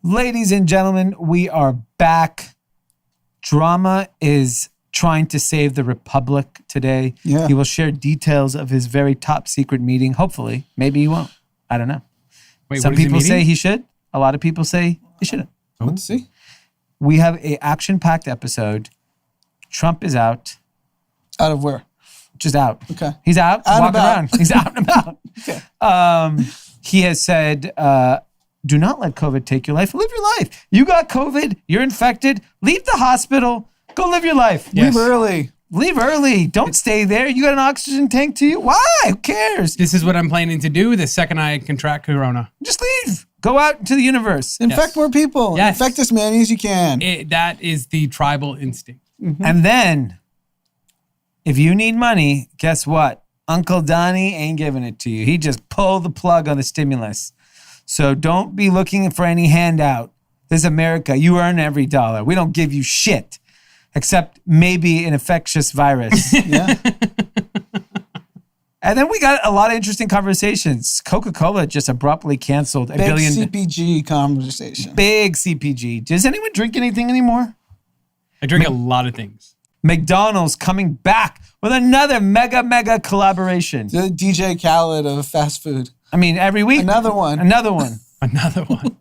Ladies and gentlemen, we are back. Drama is trying to save the Republic today. Yeah. He will share details of his very top secret meeting. Hopefully. Maybe he won't. I don't know. Wait, Some what is the people say meeting? he should. A lot of people say he shouldn't. Let's see. We have a action-packed episode. Trump is out. Out of where? Just out. Okay. He's out, Out and walking about. around. He's out and about. Okay. He has said, do not let COVID take your life. Live your life. You got COVID. You're infected. Leave the hospital. Go live your life. Leave early. Leave early. Don't stay there. You got an oxygen tank to you. Why? Who cares? This is what I'm planning to do the second I contract corona. Just leave. Go out into the universe. Infect more people. Yes. Infect as many as you can. That is the tribal instinct. And then, if you need money, guess what? Uncle Donnie ain't giving it to you. He just pulled the plug on the stimulus. So don't be looking for any handout. This is America. You earn every dollar. We don't give you shit, except maybe an infectious virus. Yeah. And then we got a lot of interesting conversations. Coca-Cola just abruptly canceled a Big billion. CPG conversation. Big CPG. Does anyone drink anything anymore? I drink a lot of things. McDonald's coming back with another mega collaboration. The DJ Khaled of fast food. I mean, every week. Another one. Another one. Another one.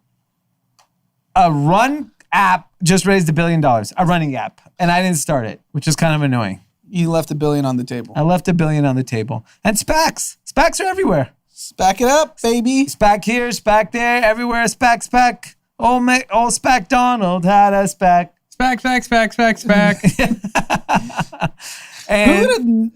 A run app just raised $1 billion. A running app. And I didn't start it, which is kind of annoying. You left $1 billion on the table. I left $1 billion on the table. And SPACs. SPACs are everywhere. Back it up, baby. SPAC here, SPAC there, everywhere. SPAC. Old SPACdonald had a SPAC. SPAC. Who And would have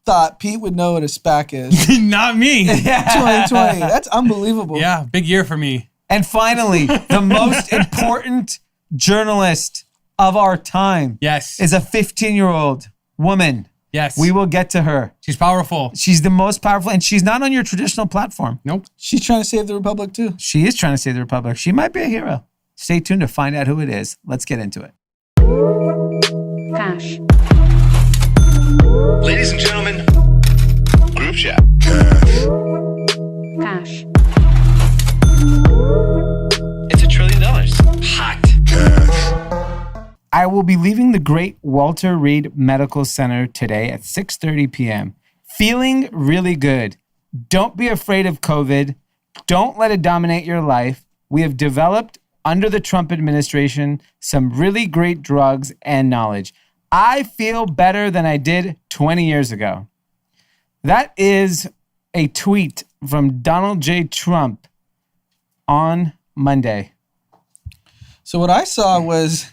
thought Pete would know what a SPAC is? Not me. 2020. That's unbelievable. Yeah, big year for me. And finally, the most important journalist of our time Yes. is a 15-year-old woman. Yes. We will get to her. She's powerful. She's the most powerful, and she's not on your traditional platform. Nope. She's trying to save the Republic too. She is trying to save the Republic. She might be a hero. Stay tuned to find out who it is. Let's get into it. Hash. Ladies and gentlemen, group chat. Hash. It's $1 trillion. Hot. I will be leaving the great Walter Reed Medical Center today at 6:30 p.m. Feeling really good. Don't be afraid of COVID. Don't let it dominate your life. We have developed, under the Trump administration, some really great drugs and knowledge. I feel better than I did 20 years ago. That is a tweet from Donald J. Trump on Monday. So what I saw was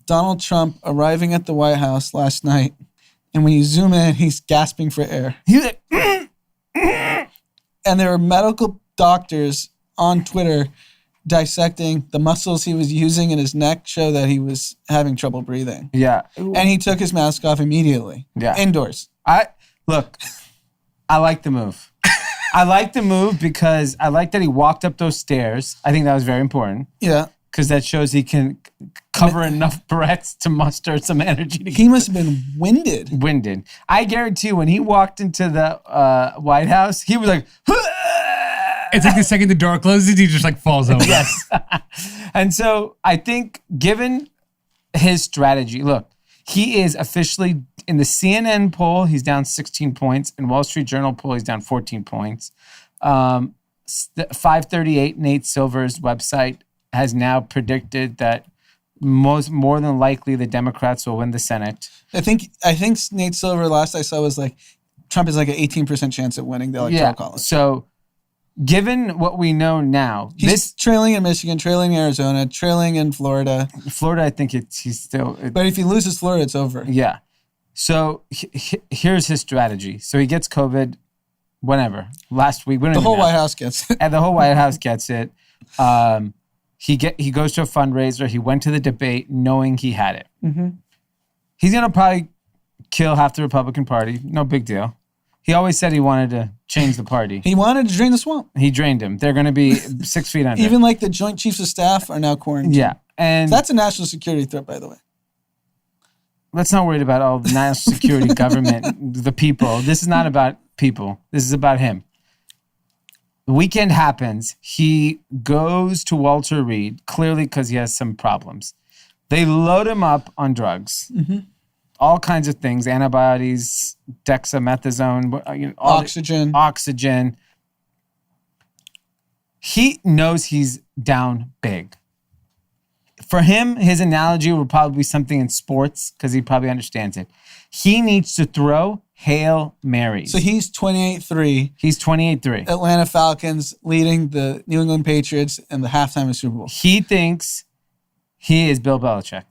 Donald Trump arriving at the White House last night, and when you zoom in, he's gasping for air. He's like, And there were medical doctors on Twitter dissecting the muscles he was using in his neck, show that he was having trouble breathing. yeah. And he took his mask off immediately. Yeah. Indoors. I like the move. I like the move because I like that he walked up those stairs. I think that was very important Yeah. because that shows he can cover enough breaths to muster some energy to He must have been winded. get winded. I guarantee when he walked into the White House, he was like, It's like the second the door closes, he just like falls over. yes. And so I think given his strategy, look, he is officially in the CNN poll, he's down 16 points. In Wall Street Journal poll, he's down 14 points. 538 Nate Silver's website has now predicted that more than likely the Democrats will win the Senate. I think Nate Silver, last I saw, was like Trump is like an 18% chance at winning the electoral college. So given what we know now, He's trailing in Michigan, trailing in Arizona, trailing in Florida. Florida, I think he's still. But if he loses Florida, it's over. Yeah. So here's his strategy. So he gets COVID whenever. Last week. The whole White House gets it. And the whole White House gets it. He goes to a fundraiser. He went to the debate knowing he had it. Mm-hmm. He's going to probably kill half the Republican Party. No big deal. He always said he wanted to change the party. He wanted to drain the swamp. He drained him. They're going to be 6 feet under. Even like the Joint Chiefs of Staff are now quarantined. Yeah. And That's a national security threat, by the way. let's not worry about all the national security, government, the people. This is not about people. This is about him. The weekend happens. He goes to Walter Reed, clearly because he has some problems. They load him up on drugs, all kinds of things, antibiotics, dexamethasone, oxygen. He knows he's down big. For him, his analogy will probably be something in sports because he probably understands it. He needs to throw Hail Marys. So he's 28-3. He's 28-3. Atlanta Falcons leading the New England Patriots in the halftime of Super Bowl. He thinks he is Bill Belichick.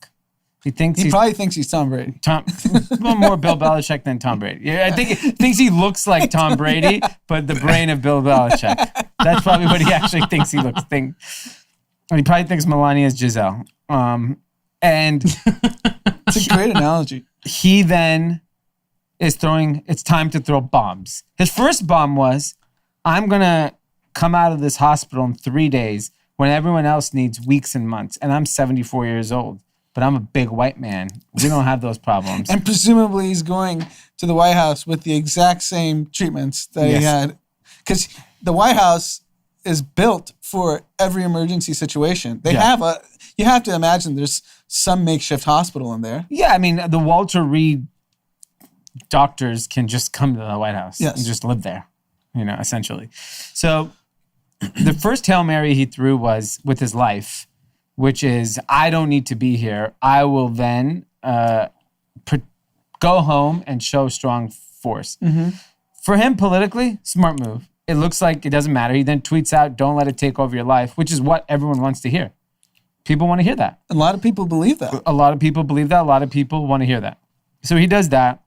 He probably thinks he's Tom Brady. More Bill Belichick than Tom Brady. Yeah, I think he thinks he looks like Tom Brady, but the brain of Bill Belichick. That's probably what he actually thinks he looks. And he probably thinks Melania is Giselle. And it's a great analogy. He then is it's time to throw bombs. His first bomb was, I'm going to come out of this hospital in 3 days when everyone else needs weeks and months. And I'm 74 years old. But I'm a big white man. We don't have those problems. And presumably he's going to the White House with the exact same treatments that he had. Because the White House is built for every emergency situation. You have to imagine there's some makeshift hospital in there. Yeah, I mean, the Walter Reed doctors can just come to the White House and just live there, essentially. So the first Hail Mary he threw was with his life, which is, I don't need to be here. I will then go home and show strong force. For him, politically, smart move. It looks like it doesn't matter. He then tweets out, don't let it take over your life, which is what everyone wants to hear. People want to hear that. A lot of people believe that. A lot of people believe that. A lot of people want to hear that. So he does that.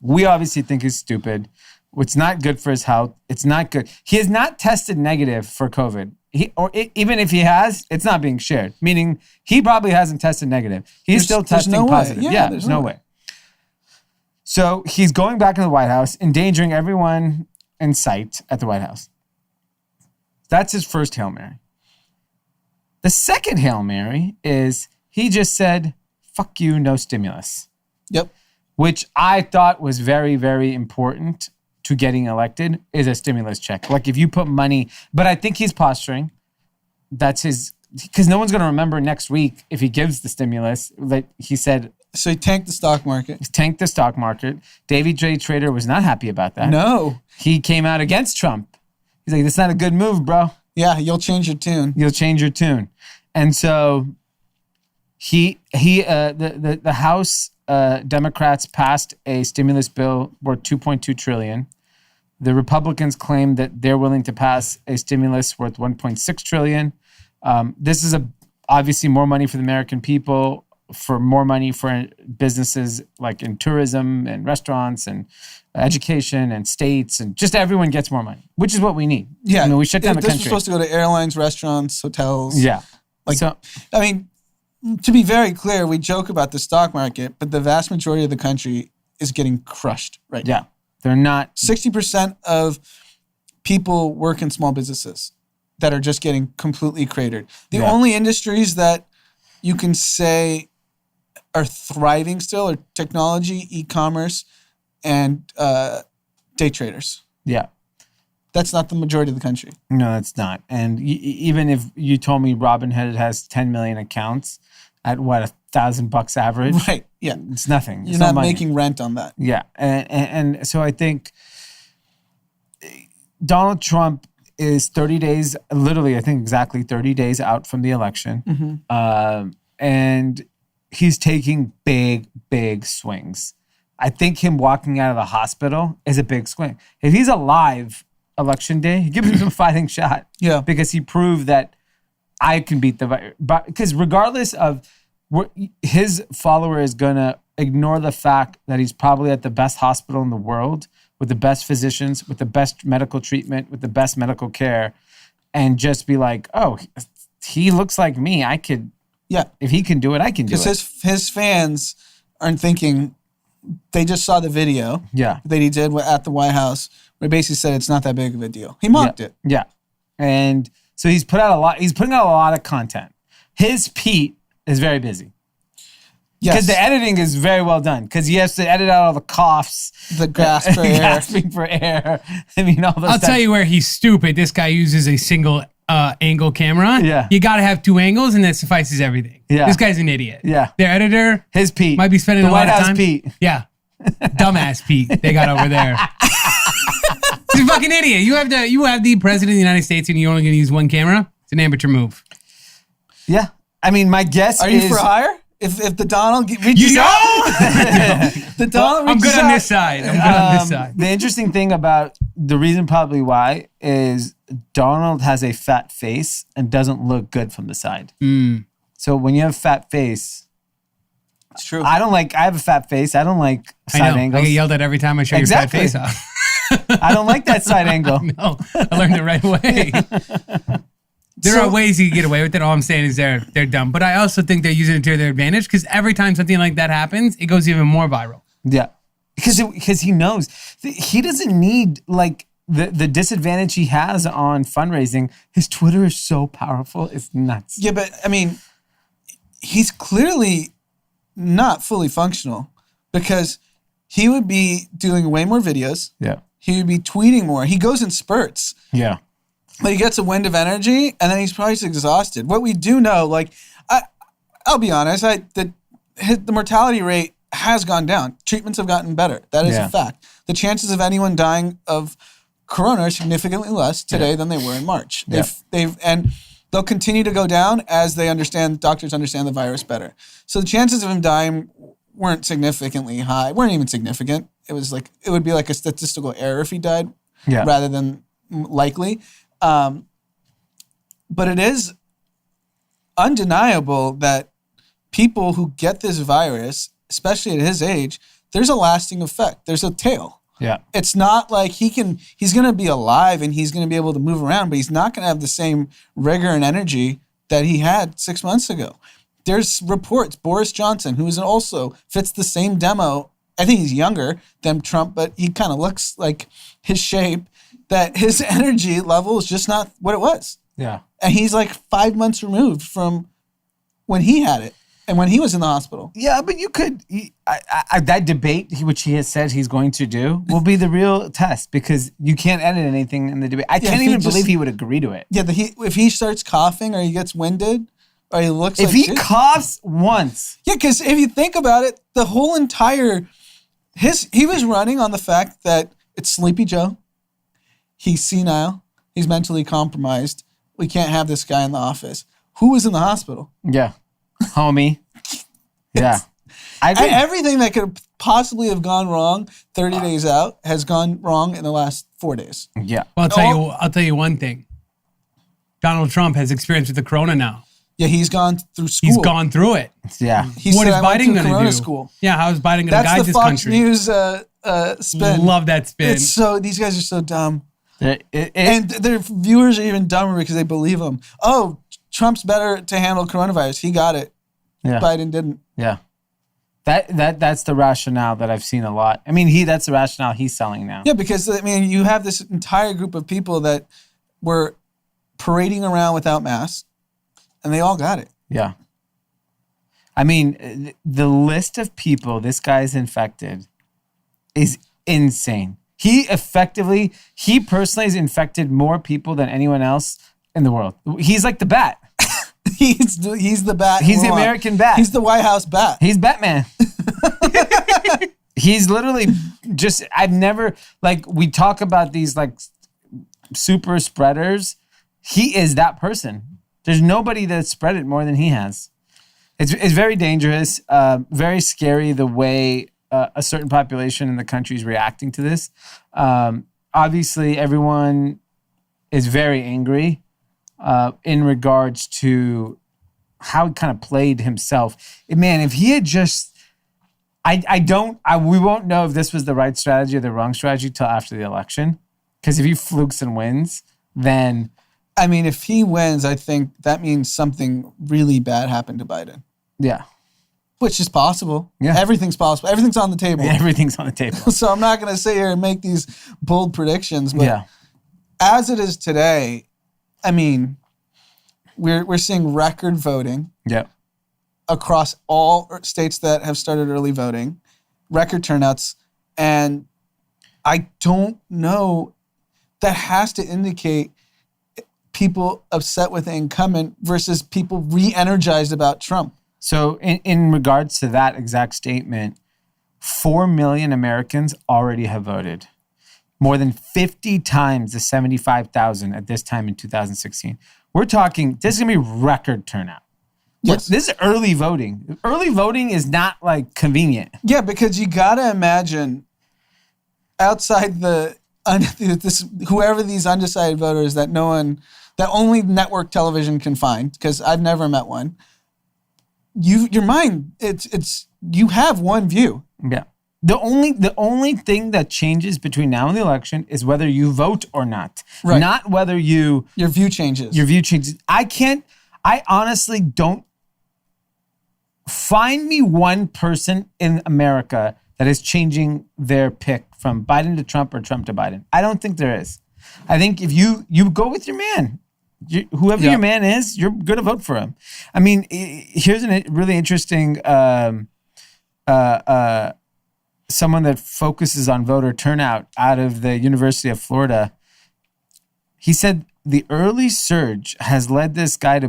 We obviously think he's stupid. It's not good for his health. It's not good. He has not tested negative for COVID. Even if he has, it's not being shared. Meaning he probably hasn't tested negative. He's still testing positive. Yeah, there's no way. So he's going back in the White House, endangering everyone in sight at the White House. That's his first Hail Mary. The second Hail Mary is he just said, fuck you, no stimulus. Yep. Which I thought was very, very important to getting elected, is a stimulus check. Like if you put money, but I think he's posturing. That's because no one's going to remember next week if he gives the stimulus. Like he said. So he tanked the stock market. He's tanked the stock market. Davy J. Trader was not happy about that. No. He came out against Trump. He's like, that's not a good move, bro. Yeah, you'll change your tune. You'll change your tune. And so the House Democrats passed a stimulus bill worth $2.2 trillion. The Republicans claim that they're willing to pass a stimulus worth $1.6 trillion. This is obviously more money for the American people, for more money for businesses like in tourism and restaurants and education and states, and just everyone gets more money, which is what we need. Yeah, we shut down the country. This was supposed to go to airlines, restaurants, hotels. Yeah. I mean, to be very clear, we joke about the stock market, but the vast majority of the country is getting crushed right now. Yeah. They're not. 60% of people work in small businesses that are just getting completely cratered. The only industries that you can say are thriving still are technology, e-commerce, and day traders. Yeah. That's not the majority of the country. No, it's not. And even if you told me Robinhood has 10 million accounts at what, $1,000 average? Right. Yeah. It's nothing. You're not making rent on that. Yeah. And so I think Donald Trump is 30 days, literally, I think exactly 30 days out from the election. And he's taking big, big swings. I think him walking out of the hospital is a big swing. If he's alive election day, he gives him a fighting shot. Yeah. Because he proved that I can beat the virus. Because regardless of what his follower is going to ignore the fact that he's probably at the best hospital in the world with the best physicians, with the best medical treatment, with the best medical care, and just be like, oh, he looks like me. I could, if he can do it, I can do it. Because his fans aren't thinking, they just saw the video that he did at the White House where he basically said it's not that big of a deal. He mocked it. Yeah. And so he's putting out a lot of content. His Pete is very busy. Yes. Because the editing is very well done. Because he has to edit out all the coughs, The gasp for air. gasping for air. I mean, all those. I'll tell you where he's stupid. This guy uses a single angle camera. Yeah. You got to have 2 angles, and that suffices everything. Yeah. This guy's an idiot. Yeah. Their editor His Pete might be spending the a lot White of House time. Pete. Yeah. Dumbass Pete they got over there. He's a fucking idiot. You have the president of the United States, and you're only going to use 1 camera. It's an amateur move. Yeah. I mean, my guess Are is. you for hire? If the Donald reaches out, the Donald I'm reaches good on out. this side. I'm good on this side. The interesting thing about the reason probably why is Donald has a fat face and doesn't look good from the side. So when you have a fat face, It's true. I have a fat face. I don't like I side know. angles. I get yelled at every time I show Exactly. your fat face off. I don't like that side angle. No, I learned the right way. There are ways you can get away with it. All I'm saying is they're dumb. But I also think they're using it to their advantage because every time something like that happens, it goes even more viral. Yeah. Because he knows. He doesn't need like the disadvantage he has on fundraising. His Twitter is so powerful. It's nuts. Yeah, but I mean, he's clearly not fully functional because he would be doing way more videos. Yeah. He would be tweeting more. He goes in spurts. Yeah. But he gets a wind of energy, and then he's probably just exhausted. What we do know, like, I'll be honest, the mortality rate has gone down. Treatments have gotten better. That is a fact. The chances of anyone dying of corona are significantly less today than they were in March. And they'll continue to go down as doctors understand the virus better. So the chances of him dying weren't significantly high. Weren't even significant. It would be like a statistical error if he died, rather than likely. But it is undeniable that people who get this virus, especially at his age, there's a lasting effect. There's a tail. Yeah. It's not like he's going to be alive and he's going to be able to move around, but he's not going to have the same rigor and energy that he had 6 months ago. There's reports, Boris Johnson, who is also fits the same demo. I think he's younger than Trump, but he kind of looks like his shape, that his energy level is just not what it was. Yeah. And he's like 5 months removed from when he had it and when he was in the hospital. Yeah, but you could, that debate, which he has said he's going to do, will be the real test because you can't edit anything in the debate. I can't even believe he would agree to it. Yeah, if he starts coughing or he gets winded or he looks if he coughs once. Yeah, because if you think about it, the whole entire, he was running on the fact that it's Sleepy Joe. He's senile. He's mentally compromised. We can't have this guy in the office. Who was in the hospital? Yeah. Homie. Yeah. I agree. Everything that could possibly have gone wrong 30 days out has gone wrong in the last 4 days. Yeah. Well, I'll tell you one thing. Donald Trump has experience with the corona now. Yeah, he's gone through school. He's gone through it. Yeah. He What said, is I went Biden through going to corona do? school. Yeah, how is Biden going to That's guide the this Fox country? News spin. Love that spin. It's so, these guys are so dumb. And And their viewers are even dumber because they believe them. Oh, Trump's better to handle coronavirus. He got it. yeah. Biden didn't. Yeah. That's the rationale that I've seen a lot. I mean, that's the rationale he's selling now. Yeah, because I mean, you have this entire group of people that were parading around without masks, and they all got it. Yeah. I mean, the list of people this guy's infected is insane. He personally has infected more people than anyone else in the world. He's like the bat. He's the bat. He's the American bat. He's the White House bat. He's Batman. He's literally just, I've never, like, we talk about these like super spreaders. He is that person. There's nobody that's spread it more than he has. It's very dangerous, very scary the way a certain population in the country is reacting to this. Obviously, everyone is very angry in regards to how he kind of played himself. Man, if he had just, we won't know if this was the right strategy or the wrong strategy till after the election. Because if he flukes and wins, then... I mean, if he wins, I think that means something really bad happened to Biden. Yeah. Which is possible. Yeah. Everything's possible. Everything's on the table. Everything's on the table. So I'm not going to sit here and make these bold predictions. But as it is today, I mean, we're seeing record voting. Yeah. across all states that have started early voting, record turnouts, and I don't know. That has to indicate people upset with the incumbent versus people re-energized about Trump. So in regards to that exact statement, 4 million Americans already have voted. More than 50 times the 75,000 at this time in 2016. We're talking, this is going to be record turnout. Yes. This is early voting. Early voting is not like convenient. Yeah, because you got to imagine outside whoever these undecided voters that only network television can find, because I've never met one. Your mind, you have one view. Yeah. The only thing that changes between now and the election is whether you vote or not. Right. Not whether your view changes. Your view changes. I honestly don't find me one person in America that is changing their pick from Biden to Trump or Trump to Biden. I don't think there is. I think if you go with your man, whoever your man is, you're going to vote for him. I mean, here's a really interesting someone that focuses on voter turnout out of the University of Florida. He said the early surge has led this guy to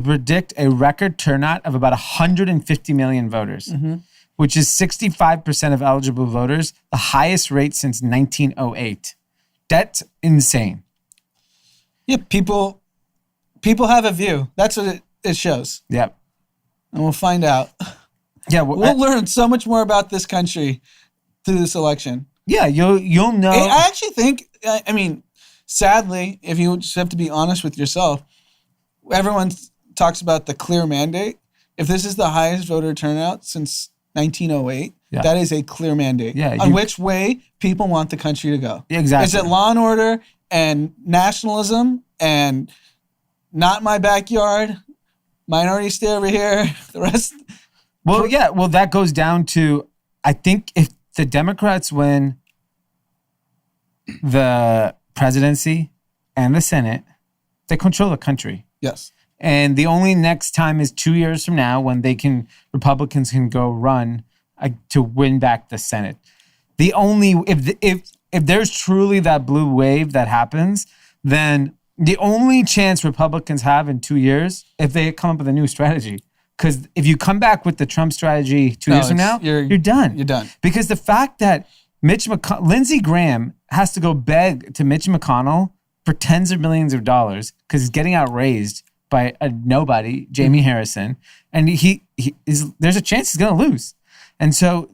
predict a record turnout of about 150 million voters, which is 65% of eligible voters, the highest rate since 1908. That's insane. Yeah, people have a view. That's what it shows. Yep. And we'll find out. Yeah, we'll learn so much more about this country through this election. Yeah, you'll know. I actually think, I mean, sadly, if you just have to be honest with yourself, everyone talks about the clear mandate. If this is the highest voter turnout since 1908, that is a clear mandate on which way people want the country to go. Exactly. Is it law and order and nationalism and not my backyard, minority stay over here, the rest? Well, yeah. Well, that goes down to, I think if the Democrats win the presidency and the Senate, they control the country. Yes. And the only next time is 2 years from now when Republicans can go run to win back the Senate. The only, if there's truly that blue wave that happens, then the only chance Republicans have in 2 years, if they come up with a new strategy. Because if you come back with the Trump strategy 2 years from now, you're done. You're done. Because the fact that Lindsey Graham has to go beg to Mitch McConnell for tens of millions of dollars because he's getting outraised by a nobody, Jamie Harrison, and there's a chance he's going to lose. And so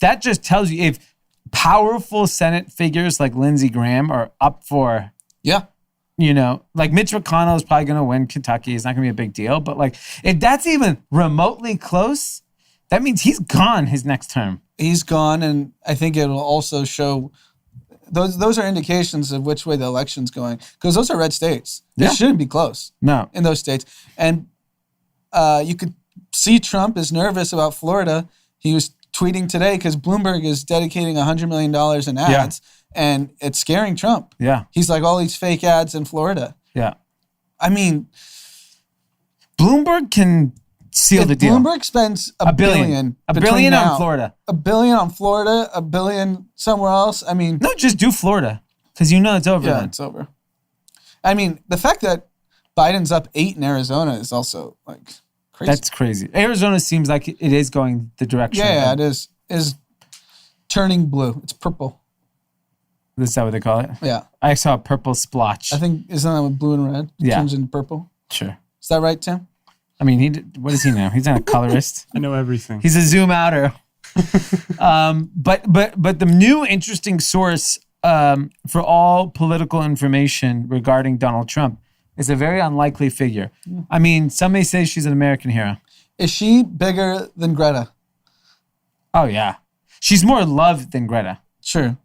that just tells you if powerful Senate figures like Lindsey Graham are up for, like Mitch McConnell is probably going to win Kentucky. It's not going to be a big deal. But like if that's even remotely close, that means he's gone his next term. He's gone, and I think it'll also show those are indications of which way the election's going because those are red states. It shouldn't be close. No, in those states, and you could see Trump is nervous about Florida. He was tweeting today because Bloomberg is dedicating $100 million in ads, and it's scaring Trump. Yeah, he's like all these fake ads in Florida. Yeah, I mean, Bloomberg can seal the deal. Bloomberg spends a billion on Florida, $1 billion on Florida, $1 billion somewhere else. I mean, no, just do Florida because it's over. Yeah, it's over. I mean, the fact that Biden's up 8 in Arizona is also like crazy. That's crazy. Arizona seems like it is going the direction. Yeah, it is. Is turning blue. It's purple. Is that what they call it? Yeah. I saw a purple splotch. I think isn't that with blue and red? It turns into purple. Sure. Is that right, Tim? I mean, what is he now? He's not a colorist. I know everything. He's a zoom outer. But the new interesting source for all political information regarding Donald Trump is a very unlikely figure. I mean, some may say she's an American hero. Is she bigger than Greta? Oh, yeah. She's more loved than Greta. Sure.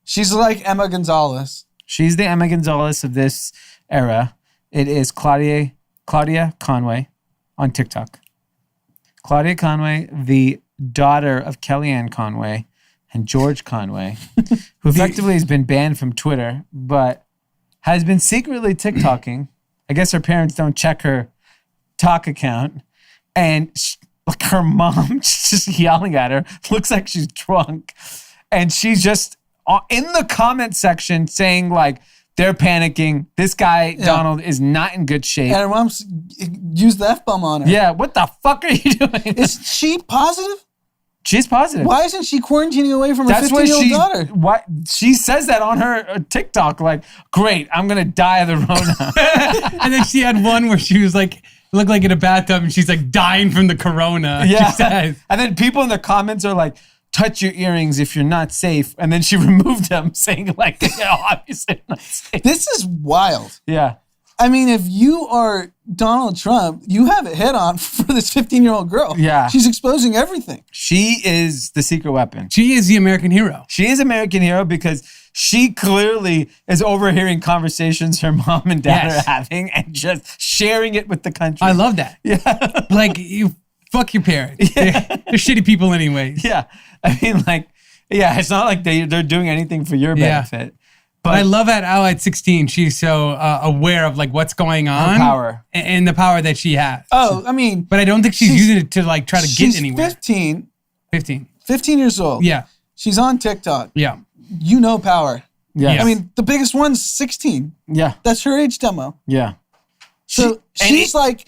She's like Emma Gonzalez. She's the Emma Gonzalez of this era. It is Claudia Conway on TikTok. Claudia Conway, the daughter of Kellyanne Conway and George Conway, who effectively has been banned from Twitter, but has been secretly TikToking. I guess her parents don't check her talk account. and like her mom just yelling at her, looks like she's drunk, and she's just in the comment section saying like they're panicking. This guy Donald is not in good shape. And her mom used the F-bomb on her. Yeah, what the fuck are you doing? Is she positive? She's positive. Why isn't she quarantining away from her 15-year-old daughter? Why she says that on her TikTok, like, great, I'm gonna die of the Rona. And then she had one where she was like, looked like in a bathtub and she's like dying from the corona. Yeah. She says. And then people in the comments are like, touch your earrings if you're not safe. And then she removed them, saying like, obviously I'm not safe. This is wild. Yeah. I mean, if you are Donald Trump, you have it head on for this 15-year-old girl. Yeah. She's exposing everything. She is the secret weapon. She is the American hero. She is American hero because she clearly is overhearing conversations her mom and dad are having and just sharing it with the country. I love that. Yeah. Like, you fuck your parents. Yeah. They're shitty people anyways. Yeah. I mean, like, yeah, it's not like they're doing anything for your benefit. But I love that how at 16 she's so aware of like what's going on, her power, and the power that she has. Oh, I mean, but I don't think she's using it to like try to get anywhere. 15 years old. Yeah. She's on TikTok. Yeah. You know power. Yeah. I mean, the biggest one's 16. Yeah. That's her age demo. Yeah. So she's like,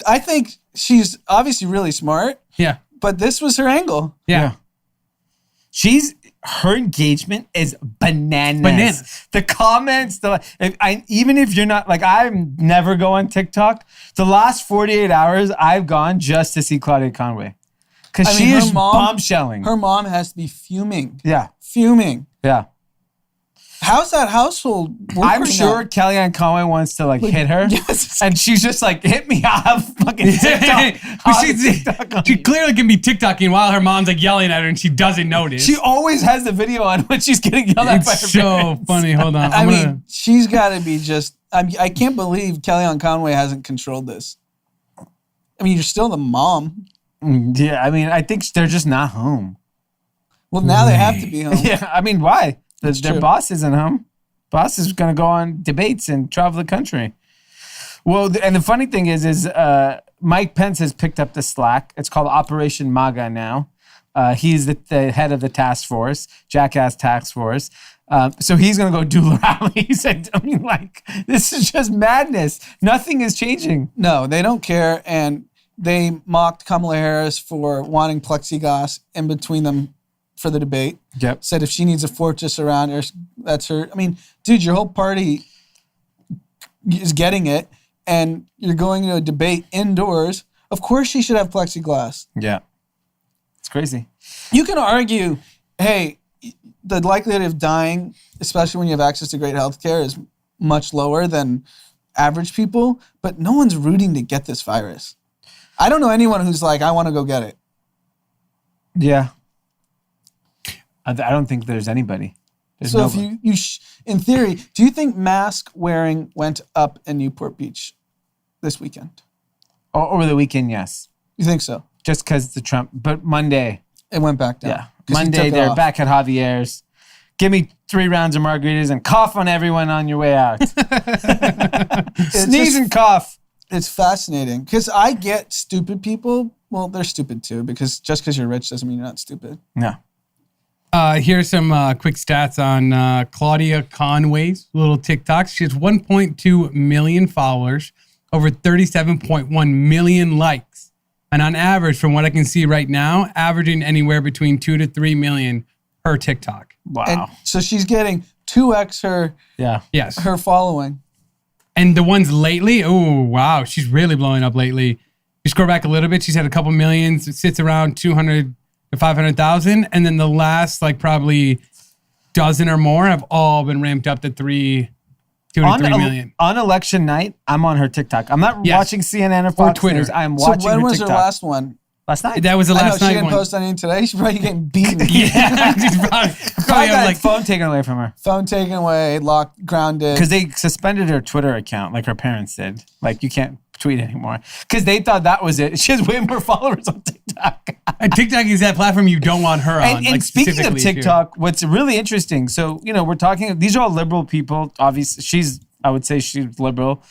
I think she's obviously really smart. Yeah. But this was her angle. Yeah. Her engagement is bananas. The comments, even if you're not, like, I never go on TikTok. The last 48 hours, I've gone just to see Claudia Conway. Because she is bombshelling. Her mom has to be fuming. Yeah. Fuming. Yeah. How's that household working? I'm sure Kellyanne Conway wants to like hit her. Yes. And she's just like, hit me off fucking TikTok. But she clearly can be TikToking while her mom's like yelling at her and she doesn't notice. She always has the video on when she's getting yelled at by her It's so parents. funny. Hold on. I mean, she's got to be just, I can't believe Kellyanne Conway hasn't controlled this. I mean, you're still the mom. Yeah, I mean, I think they're just not home. Well, now they have to be home. Yeah, I mean, why? Their true. boss isn't home. Boss is going to go on debates and travel the country. Well, and the funny thing is Mike Pence has picked up the slack. It's called Operation MAGA now. He's the head of the task force, Jackass Task Force. So he's going to go do rallies. And I mean, like, this is just madness. Nothing is changing. No, they don't care. And they mocked Kamala Harris for wanting plexiglass in between them for the debate. Yep. Said if she needs a fortress around her, that's her. I mean, dude, your whole party is getting it, and you're going to a debate indoors. Of course she should have plexiglass. Yeah. It's crazy. You can argue, hey, the likelihood of dying, especially when you have access to great health care, is much lower than average people, but no one's rooting to get this virus. I don't know anyone who's like, I want to go get it. Yeah. I don't think there's anybody. There's So nobody. if in theory, do you think mask wearing went up in Newport Beach this weekend? Over the weekend, yes. You think so? Just because the Trump, but Monday. It went back down. Yeah. 'Cause he Monday, took it they're off. back at Javier's. Give me 3 rounds of margaritas and cough on everyone on your way out. Sneeze and cough. It's fascinating because I get stupid people. Well, they're stupid too because just because you're rich doesn't mean you're not stupid. No. Here's some quick stats on Claudia Conway's little TikToks. She has 1.2 million followers, over 37.1 million likes. And on average, from what I can see right now, averaging anywhere between 2 to 3 million per TikTok. Wow. And so she's getting 2x her following. And the ones lately, oh, wow, she's really blowing up lately. You scroll back a little bit, she's had a couple millions. It sits around 200 to 500,000. And then the last, like, probably dozen or more have all been ramped up to 2 to 3 million. On election night, I'm on her TikTok. I'm not watching CNN or Fox Twitter. News. I'm So watching when her was TikTok. her last one? Last night. That was the I know last she night didn't one. post anything today. She's probably getting beaten. Yeah, she's probably I got like, phone taken away from her. Phone taken away, locked, grounded. Because they suspended her Twitter account like her parents did. Like, you can't tweet anymore. Because they thought that was it. She has way more followers on TikTok. TikTok is that platform you don't want her on. And speaking of specifically, too. TikTok, what's really interesting, so, you know, we're talking, these are all liberal people. Obviously, I would say she's liberal.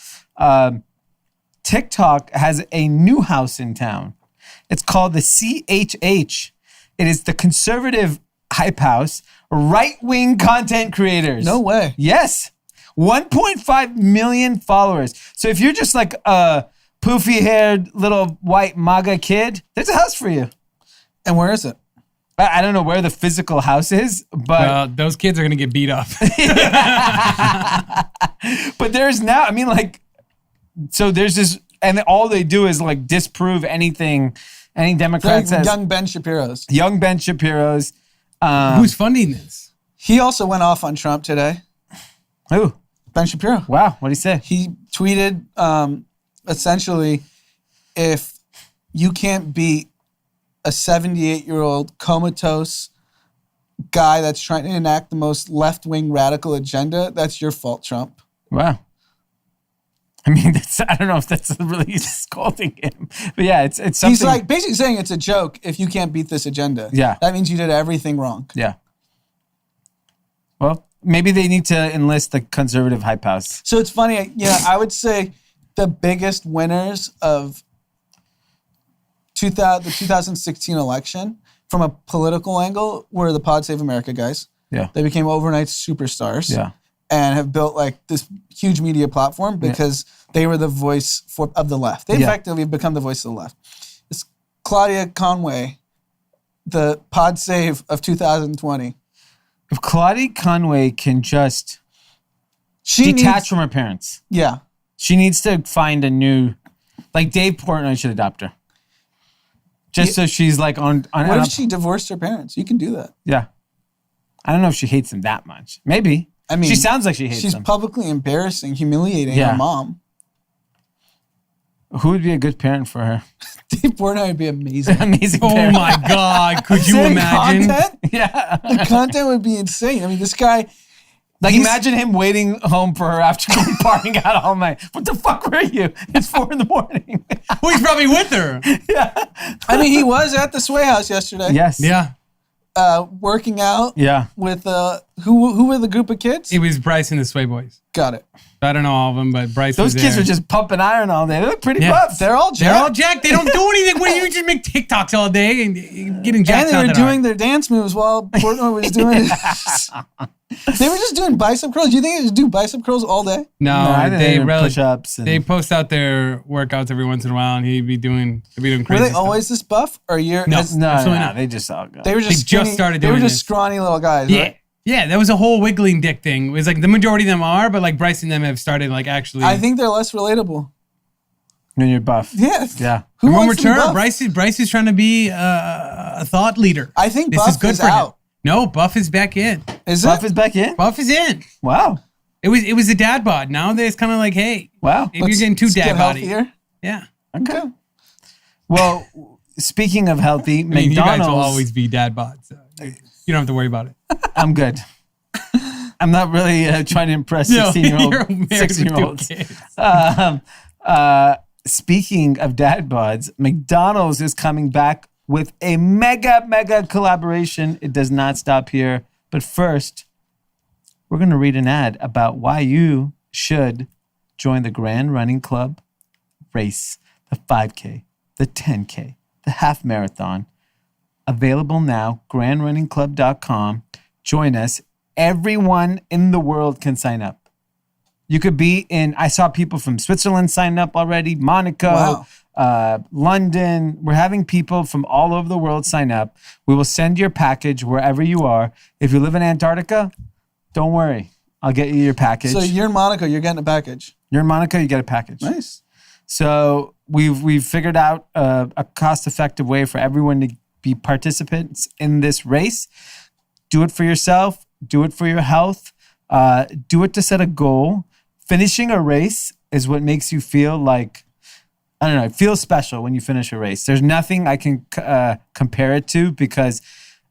TikTok has a new house in town. It's called the CHH. It is the Conservative Hype House, right-wing content creators. No way. Yes. 1.5 million followers. So if you're just like a poofy-haired little white MAGA kid, there's a house for you. And where is it? I don't know where the physical house is, but Those kids are going to get beat up. but there's now, I mean, like, so there's this, and all they do is like disprove anything any Democrat Like says. young Ben Shapiro's. Young Ben Shapiro's. Who's funding this? He also went off on Trump today. Who? Ben Shapiro. Wow. What did he say? He tweeted essentially, if you can't beat a 78-year-old comatose guy that's trying to enact the most left-wing radical agenda, that's your fault, Trump. Wow. I mean, I don't know if that's really scolding him, but yeah, it's something. He's like basically saying it's a joke if you can't beat this agenda. Yeah. That means you did everything wrong. Yeah. Well, maybe they need to enlist the Conservative Hype House. So it's funny, I would say the biggest winners of the 2016 election from a political angle were the Pod Save America guys. Yeah. They became overnight superstars. Yeah. And have built like this huge media platform because they were the voice of the left. They effectively have become the voice of the left. It's Claudia Conway, the Pod Save of 2020. If Claudia Conway can just She detach needs, from her parents, yeah. she needs to find a new, like Dave Portnoy should adopt her. Just so she's like on What if she divorced her parents? You can do that. Yeah. I don't know if she hates them that much. Maybe. I mean, she sounds like she hates she's them. publicly embarrassing, humiliating her mom. Who would be a good parent for her? Dave Portnoy would be amazing. Amazing Oh parent. my God. Could you Same imagine? Content? Yeah. The content would be insane. I mean, this guy... Like, he's- imagine him waiting home for her after going partying out all night. What the fuck were you? It's 4 a.m. Well, he's probably with her. I mean, he was at the Sway House yesterday. Yes. Yeah. Working out Yeah. with... who were the group of kids? It was Bryce and the Sway Boys. Got it. I don't know all of them, but Bryce Those was kids there. were just pumping iron all day. They look pretty Yeah. buff. They're all They're all jacked. jacked. They don't do anything. What do you just make TikToks all day and getting jacked And out they were that doing hard? their dance moves while Portnoy was doing They were just doing bicep curls. Do you think they just do bicep curls all day? No, I think they were really push-ups. they post out their workouts every once in a while, and they'd be doing Were crazy they stuff. always this buff? Or No. no, Absolutely not. they just all go. They were just They just skinny- started They were doing just this. scrawny little guys, Yeah. right? Yeah, that was a whole wiggling dick thing. It was like the majority of them are, but like Bryce and them have started like actually. I think they're less relatable. When you're buff. Yeah. Yeah. Who when wants we're to be turn, buff? Bryce is trying to be a thought leader. I think This Buff is good is for out. him. No, Buff is back in. Is Buff it? is back in? Buff is in. Wow. It was a dad bod. Now it's kind of like, hey, Wow. maybe you're getting too Let's dad get body. healthier. Yeah. Okay. Well, speaking of healthy, I mean, you guys McDonald's. will always be dad bods. So you don't have to worry about it. I'm good. I'm not really trying to impress No, 16-year-old, you're married with 6-year-olds. 2 kids. Speaking of dad bods, McDonald's is coming back with a mega collaboration. It does not stop here. But first, we're going to read an ad about why you should join the Grand Running Club race, the 5K, the 10K, the half marathon. Available now, grandrunningclub.com. Join us. Everyone in the world can sign up. You could be in, I saw people from Switzerland sign up already, Monaco, London. We're having people from all over the world sign up. We will send your package wherever you are. If you live in Antarctica, don't worry. I'll get you your package. So you're in Monaco, you're getting a package. You're in Monaco, you get a package. Nice. So we've figured out a cost-effective way for everyone to be participants in this race. Do it for yourself. Do it for your health. Do it to set a goal. Finishing a race is what makes you feel like, I don't know, it feels special when you finish a race. There's nothing I can compare it to, because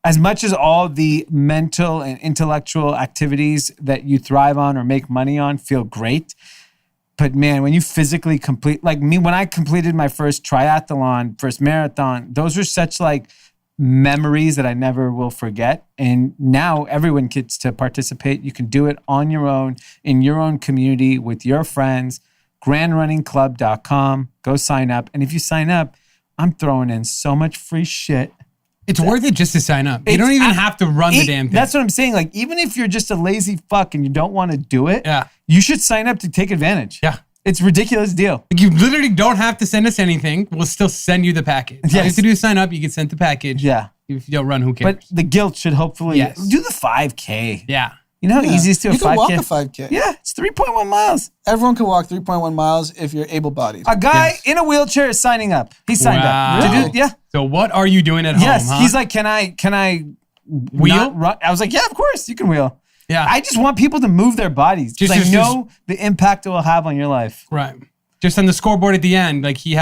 as much as all the mental and intellectual activities that you thrive on or make money on feel great, but man, when you physically complete, like me, when I completed my first triathlon, first marathon, those were such like memories that I never will forget. And now everyone gets to participate. You can do it on your own, in your own community, with your friends. grandrunningclub.com. Go sign up. And if you sign up, I'm throwing in so much free shit. It's worth it just to sign up. You don't even have to run the damn thing. That's what I'm saying. Like, even if you're just a lazy fuck and you don't want to do it, you should sign up to take advantage. Yeah. It's a ridiculous deal. Like, you literally don't have to send us anything. We'll still send you the package. All you have to do is sign up. You get sent the package. Yeah. If you don't run, who cares? But the guilt should hopefully do the 5K. Yeah. You know how easy it is to do a 5K? You can walk a 5K. Yeah, it's 3.1 miles. Everyone can walk 3.1 miles if you're able-bodied. A guy in a wheelchair is signing up. He signed up. Really? Yeah. So what are you doing at home? Yes. Huh? He's like, can I wheel? Run? I was like, yeah, of course you can wheel. Yeah. I just want people to move their bodies. Just know the impact it will have on your life. Right. Just on the scoreboard at the end, like he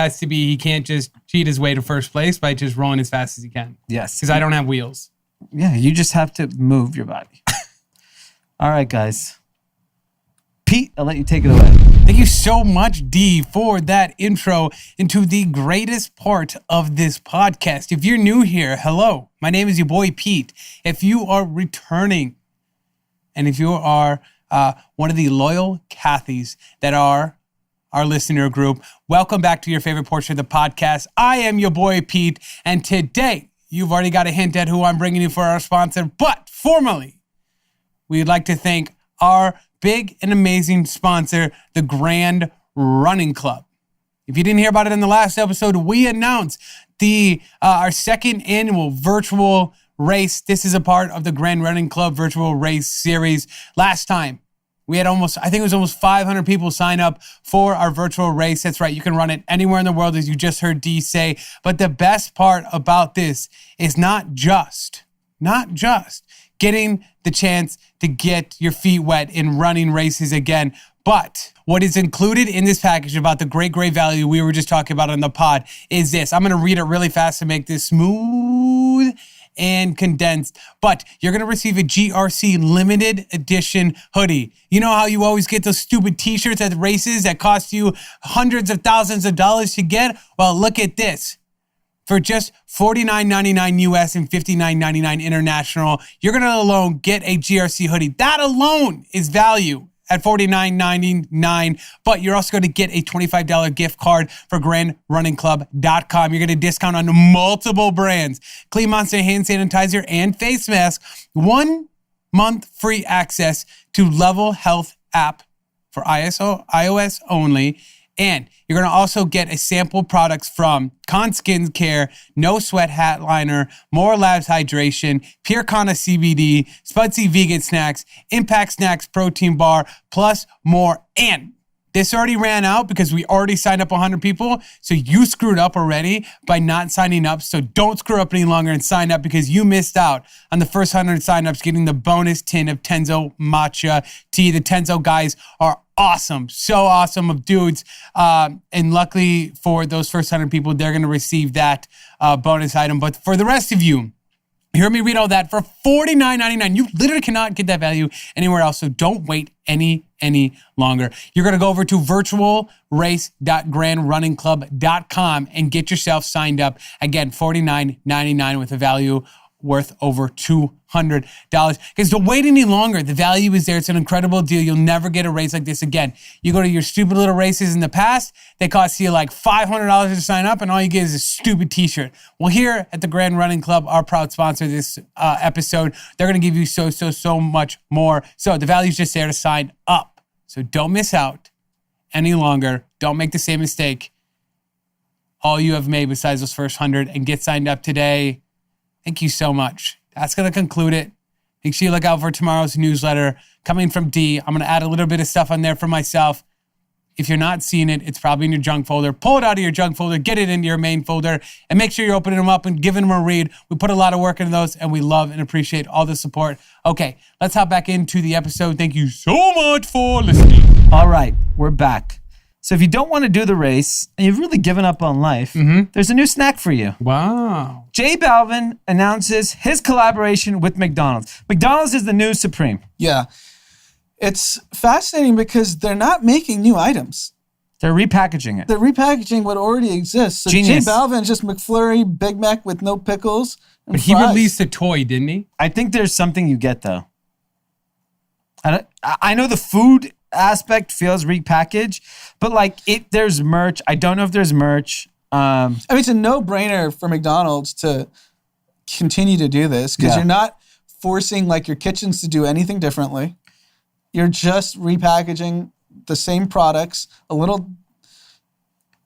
can't just cheat his way to first place by just rolling as fast as he can. Yes. Because I don't have wheels. Yeah, you just have to move your body. All right, guys. Pete, I'll let you take it away. Thank you so much, Dee, for that intro into the greatest part of this podcast. If you're new here, hello. My name is your boy, Pete. If you are returning, and if you are one of the loyal Cathys that are our listener group, welcome back to your favorite portion of the podcast. I am your boy, Pete, and today, you've already got a hint at who I'm bringing you for our sponsor, but formally, we'd like to thank our big and amazing sponsor, the Grand Running Club. If you didn't hear about it in the last episode, we announced our second annual virtual race. This is a part of the Grand Running Club virtual race series. Last time, we had almost 500 people sign up for our virtual race. That's right. You can run it anywhere in the world, as you just heard Dee say. But the best part about this is not just getting the chance to get your feet wet in running races again, but what is included in this package about the great value we were just talking about on the pod is this. I'm going to read it really fast to make this smooth and condensed, but you're going to receive a GRC limited edition hoodie. You know how you always get those stupid t-shirts at races that cost you hundreds of thousands of dollars to get? Well, look at this. For just $49.99 US and $59.99 international, you're going to alone get a GRC hoodie. That alone is value at $49.99, but you're also going to get a $25 gift card for grandrunningclub.com. You're getting a discount on multiple brands, Clean Monster hand sanitizer and face mask, 1 month free access to Level Health app for iOS only, and you're going to also get a sample products from Con Skincare, No Sweat Hat Liner, More Labs Hydration, Pure Kana CBD, Spudsy Vegan Snacks, Impact Snacks Protein Bar, plus more. And this already ran out because we already signed up 100 people. So you screwed up already by not signing up. So don't screw up any longer and sign up because you missed out on the first 100 signups getting the bonus tin of Tenzo Matcha Tea. The Tenzo guys are awesome. So awesome of dudes. And luckily for those first 100 people, they're going to receive that bonus item. But for the rest of you, hear me read all that for $49.99. You literally cannot get that value anywhere else. So don't wait any longer. You're going to go over to virtualrace.grandrunningclub.com and get yourself signed up. Again, $49.99 with a value worth over $200. Because don't wait any longer. The value is there. It's an incredible deal. You'll never get a race like this again. You go to your stupid little races in the past, they cost you like $500 to sign up, and all you get is a stupid t-shirt. Well, here at the Grand Running Club, our proud sponsor this episode, they're going to give you so much more. So the value is just there to sign up. So don't miss out any longer. Don't make the same mistake all you have made besides those first 100, and get signed up today. Thank you so much. That's going to conclude it. Make sure you look out for tomorrow's newsletter coming from Dee. I'm going to add a little bit of stuff on there for myself. If you're not seeing it, it's probably in your junk folder. Pull it out of your junk folder, get it into your main folder, and make sure you're opening them up and giving them a read. We put a lot of work into those, and we love and appreciate all the support. Okay, let's hop back into the episode. Thank you so much for listening. All right, we're back. So if you don't want to do the race and you've really given up on life, there's a new snack for you. Wow. J Balvin announces his collaboration with McDonald's. McDonald's is the new Supreme. Yeah. It's fascinating because they're not making new items. They're repackaging it. They're repackaging what already exists. So Genius. J Balvin's just McFlurry, Big Mac with no pickles and But he fries. released a toy, didn't he? I think there's something you get, though. I know the food aspect feels repackaged, but like there's merch. I don't know if there's merch. I mean, it's a no-brainer for McDonald's to continue to do this because you're not forcing like your kitchens to do anything differently. You're just repackaging the same products a little.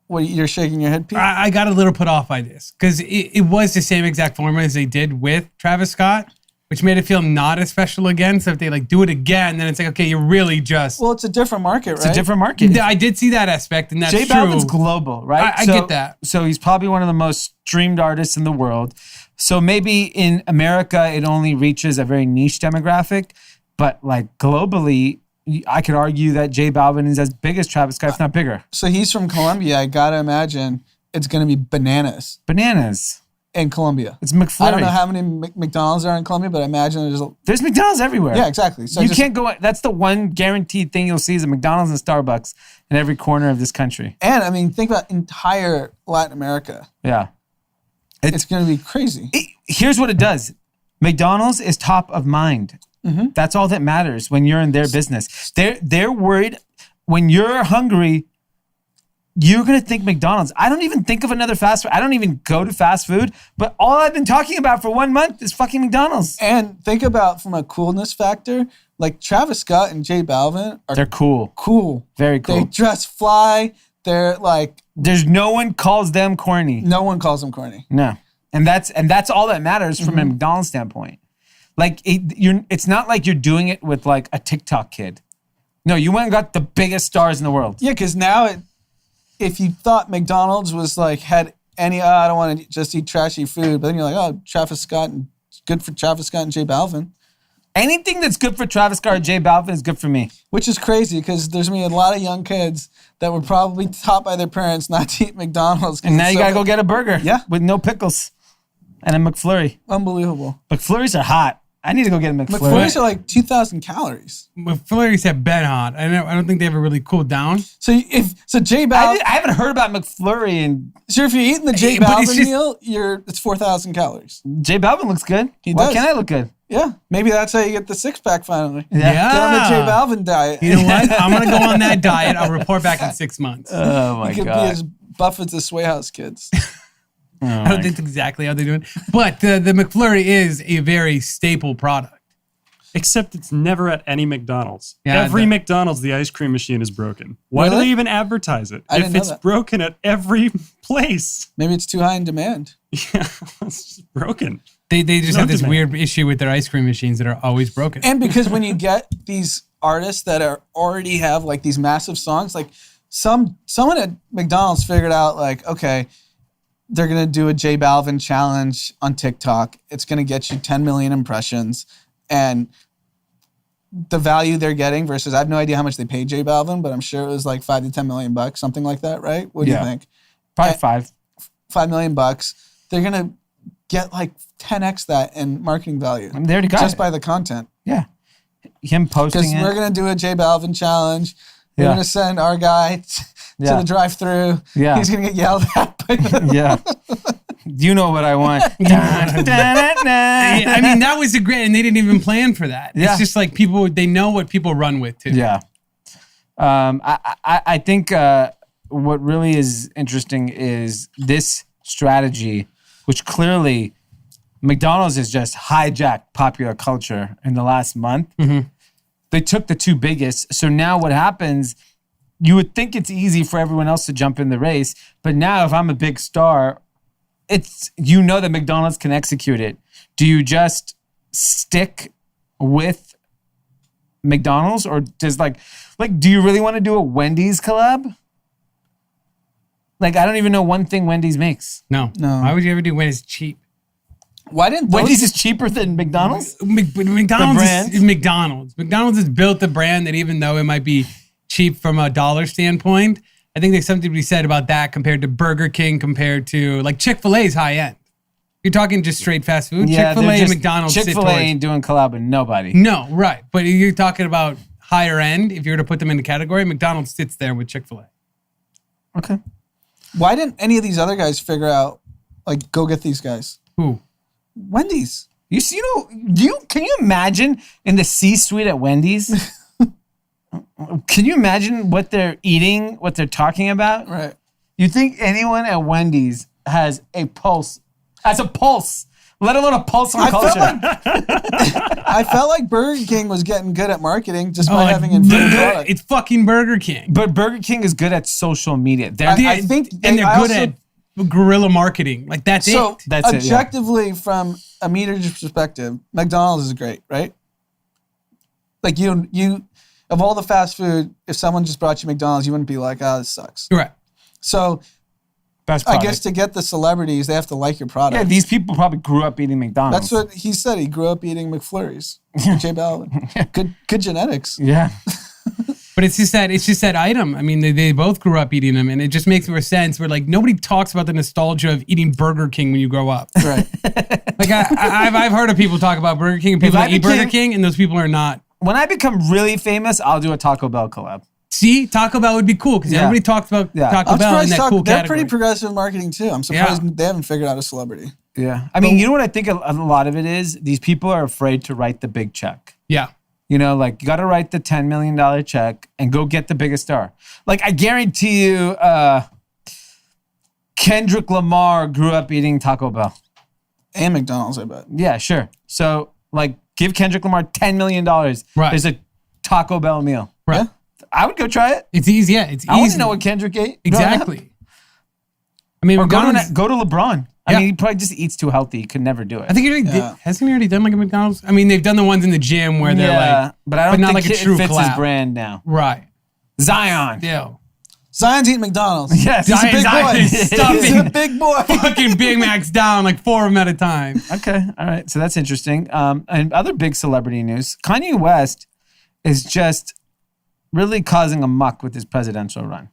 What, you're shaking your head, Pete? I got a little put off by this because it was the same exact formula as they did with Travis Scott, which made it feel not as special again. So if they like do it again, then it's like, okay, you're really just... Well, it's a different market, right? It's a different market. I did see that aspect, and that's J true. Balvin's global, right? I get that. So he's probably one of the most streamed artists in the world. So maybe in America, it only reaches a very niche demographic, but like globally, I could argue that J Balvin is as big as Travis Scott, if not bigger. So he's from Colombia. I gotta imagine it's gonna be bananas Bananas. in Colombia. It's McFlurry. I don't know how many McDonald's are in Colombia, but I imagine There's McDonald's everywhere. Yeah, exactly. So you can't go. That's the one guaranteed thing you'll see is a McDonald's and Starbucks in every corner of this country. And I mean, think about entire Latin America. Yeah. It's going to be crazy. Here's what it does. McDonald's is top of mind. Mm-hmm. That's all that matters when you're in their business. They're worried when you're hungry, you're going to think McDonald's. I don't even think of another fast food. I don't even go to fast food, but all I've been talking about for 1 month is fucking McDonald's. And think about from a coolness factor, like Travis Scott and J Balvin They're cool. Cool. Very cool. They dress fly. They're like... There's no one calls them corny. No one calls them corny. No. And that's all that matters from a McDonald's standpoint. Like it's not like you're doing it with like a TikTok kid. No, you went and got the biggest stars in the world. Yeah, because now if you thought McDonald's was like had any, I don't want to just eat trashy food, but then you're like, oh, Travis Scott, and good for Travis Scott and J Balvin. Anything that's good for Travis Scott or J Balvin is good for me. Which is crazy because there's going to be a lot of young kids that were probably taught by their parents not to eat McDonald's. And now you got to go get a burger. Yeah. With no pickles. And a McFlurry. Unbelievable. McFlurries are hot. I need to go get a McFlurry. McFlurries are like 2,000 calories. McFlurries have been hot. I don't think they ever really cooled down. So J Balvin... I haven't heard about McFlurry and... So if you're eating the J Balvin meal, it's 4,000 calories. J Balvin looks good. Why can't I look good? Yeah. Maybe that's how you get the six-pack finally. Yeah. Get on the J Balvin diet. You know what? I'm going to go on that diet. I'll report back in 6 months. Oh, my You could God. be as buff as the Sway House kids. I don't think that's exactly how they do it. But the McFlurry is a very staple product. Except it's never at any McDonald's. Yeah, Every McDonald's, the ice cream machine is broken. Why do Really? they even advertise it? I didn't If know it's that. broken at every place. Maybe it's too high in demand. Yeah, it's just broken. They just No have this demand. weird issue with their ice cream machines that are always broken. And because when you get these artists that are already have like these massive songs, like someone at McDonald's figured out like, okay, they're going to do a J Balvin challenge on TikTok. It's going to get you 10 million impressions. And the value they're getting versus, I have no idea how much they paid J Balvin, but I'm sure it was like $5 to $10 million, something like that, right? What do you think? Probably $5. $5 million. They're going to get like 10x that in marketing value. They already got just it. by the content. Yeah. Him posting Because it. we're going to do a J Balvin challenge. We're Yeah. going to send our guy to Yeah. the drive-thru. Yeah. He's going to get yelled at. Yeah. You know what I want. I mean, that was a great, and they didn't even plan for that. Yeah. It's just like people, they know what people run with too. Yeah. I think what really is interesting is this strategy, which clearly McDonald's has just hijacked popular culture in the last month. Mm-hmm. They took the two biggest. So now what happens, you would think it's easy for everyone else to jump in the race. But now if I'm a big star, that McDonald's can execute it. Do you just stick with McDonald's or does do you really want to do a Wendy's collab? Like, I don't even know one thing Wendy's makes. No. Why would you ever do Wendy's cheap? Why didn't Wendy's is cheaper than McDonald's? McDonald's brand? is McDonald's. McDonald's has built the brand that even though it might be cheap from a dollar standpoint, I think there's something to be said about that compared to Burger King, compared to like Chick-fil-A's high end. You're talking just straight fast food. Chick-fil-A and McDonald's sit Chick-fil-A towards. ain't doing collab with nobody. No, right. But you're talking about higher end. If you were to put them in the category, McDonald's sits there with Chick-fil-A. Okay. Why didn't any of these other guys figure out, like, go get these guys? Who? Wendy's. Can you imagine in the C-suite at Wendy's? Can you imagine what they're eating, what they're talking about? Right. You think anyone at Wendy's has a pulse, let alone a pulse on culture? I felt like Burger King was getting good at marketing just by having inferior product. It's fucking Burger King. But Burger King is good at social media. I think and they're good at guerrilla marketing. Like that's it. That's objectively, from a meter's perspective, McDonald's is great, right? Like you, of all the fast food, if someone just brought you McDonald's, you wouldn't be like, "Oh, this sucks." Right. So, Best I product. guess to get the celebrities, they have to like your product. Yeah, these people probably grew up eating McDonald's. That's what he said. He grew up eating McFlurries. J Balvin. Good genetics. Yeah. But it's just that item. I mean, they both grew up eating them, and it just makes more sense. Where like nobody talks about the nostalgia of eating Burger King when you grow up. Right. Like I've heard of people talk about Burger King and people that eat Burger King, and those people are not. When I become really famous, I'll do a Taco Bell collab. See, Taco Bell would be cool because everybody talks about Taco I'm Bell in surprised that cool they're category. pretty progressive marketing too. I'm surprised they haven't figured out a celebrity. Yeah. I mean, you know what I think a lot of it is? These people are afraid to write the big check. Yeah. You know, like you got to write the $10 million check and go get the biggest star. Like I guarantee you, Kendrick Lamar grew up eating Taco Bell. And McDonald's, I bet. Yeah, sure. So like give Kendrick Lamar $10 million. Right. There's a Taco Bell meal. Right. Yeah. I would go try it. It's easy. Yeah, it's easy. I want to know what Kendrick ate. Exactly. I mean, Or McDonald's. go to LeBron. I Yeah. mean, he probably just eats too healthy. He could never do it. I think he already did. Hasn't he already done like a McDonald's? I mean, they've done the ones in the gym where they're like, but I don't not think like a true it fits collab. his brand now. right. Zion. Yeah. Zion's eating McDonald's. Yes, He's a big Zion boy. is He's stuffing a big boy. fucking Big Macs down like 4 of them at a time. Okay, all right. So that's interesting. And other big celebrity news: Kanye West is just really causing a muck with his presidential run.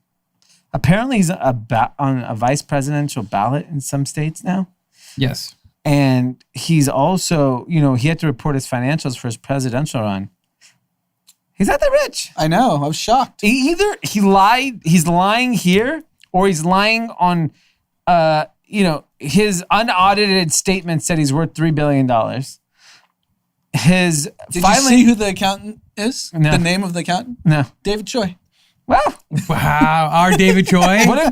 Apparently, he's on a vice presidential ballot in some states now. Yes. And he's also, he had to report his financials for his presidential run. He's not that rich. I know. I was shocked. He's lying here, or he's lying on, his unaudited statement said he's worth $3 billion. Did you see who the accountant is? No. The name of the accountant? No. David Choi. Wow. Wow. Our David Choi. What if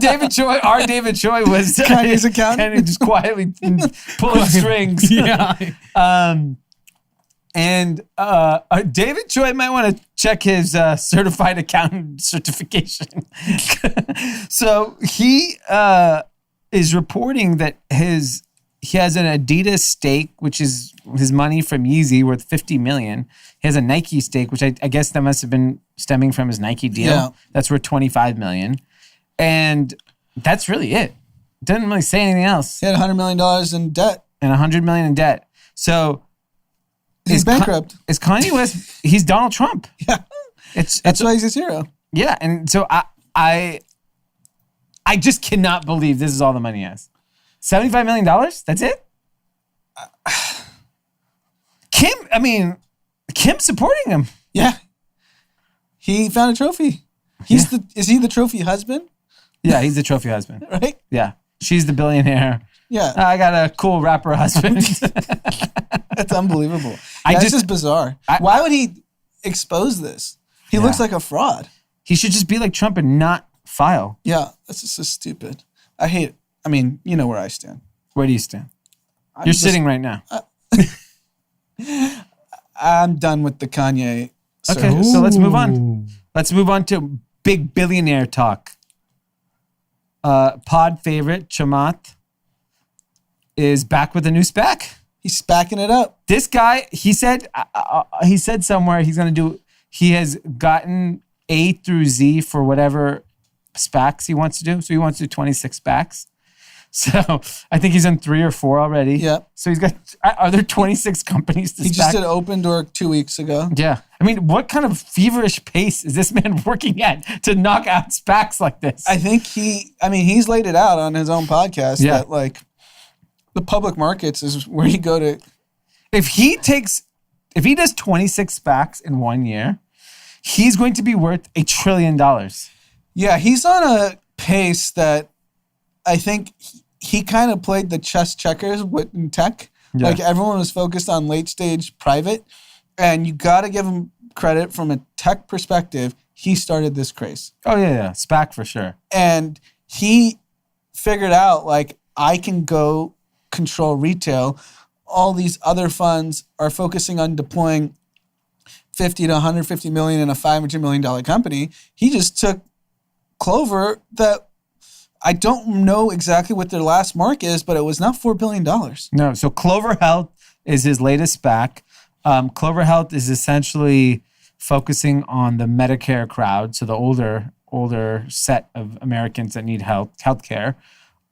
our David Choi was Kanye's accountant? and just quietly pulling strings? Yeah. David Choi might want to check his certified accountant certification. So he is reporting that he has an Adidas stake, which is his money from Yeezy, worth $50 million. He has a Nike stake, which I guess that must have been stemming from his Nike deal. Yeah. That's worth $25 million. And that's really it. Didn't really say anything else. He had $100 million in debt. And $100 million in debt. So He's bankrupt. Is Kanye West? He's Donald Trump. Yeah. That's why he's his hero. Yeah, and so I just cannot believe this is all the money he has. $75 million? That's it? Kim's supporting him. Yeah. He found a trophy. Is he the trophy husband? Yeah, he's the trophy husband. Right? Yeah. She's the billionaire. Yeah. I got a cool rapper husband. That's unbelievable. This is bizarre. Why would he expose this? He looks like a fraud. He should just be like Trump and not file. Yeah. That's just so stupid. I hate it. I mean, you know where I stand. Where do you stand? You're sitting right now. I'm done with the Kanye Okay, circus. so let's move on. Let's move on to big billionaire talk. Pod favorite Chamath is back with a new SPAC. He's SPACing it up. This guy, he said somewhere he has gotten A through Z for whatever SPACs he wants to do. So he wants to do 26 SPACs. So I think he's in 3 or 4 already. Yeah. So he's got, are there 26 companies to He SPAC? just did Open Door 2 weeks ago. Yeah. I mean, what kind of feverish pace is this man working at to knock out SPACs like this? I think he's laid it out on his own podcast that like the public markets is where you go to. If he does 26 SPACs in 1 year, he's going to be worth $1 trillion. Yeah, he's on a pace that I think he kind of played the chess checkers in tech. Yeah. Like everyone was focused on late stage private, and you got to give him credit from a tech perspective. He started this craze. Oh, yeah. SPAC for sure. And he figured out, like, I can go control retail. All these other funds are focusing on deploying 50 to 150 million in a $500 million company. He just took Clover that I don't know exactly what their last mark is, but it was not $4 billion. No, so Clover Health is his latest SPAC. Clover Health is essentially focusing on the Medicare crowd, so the older set of Americans that need healthcare.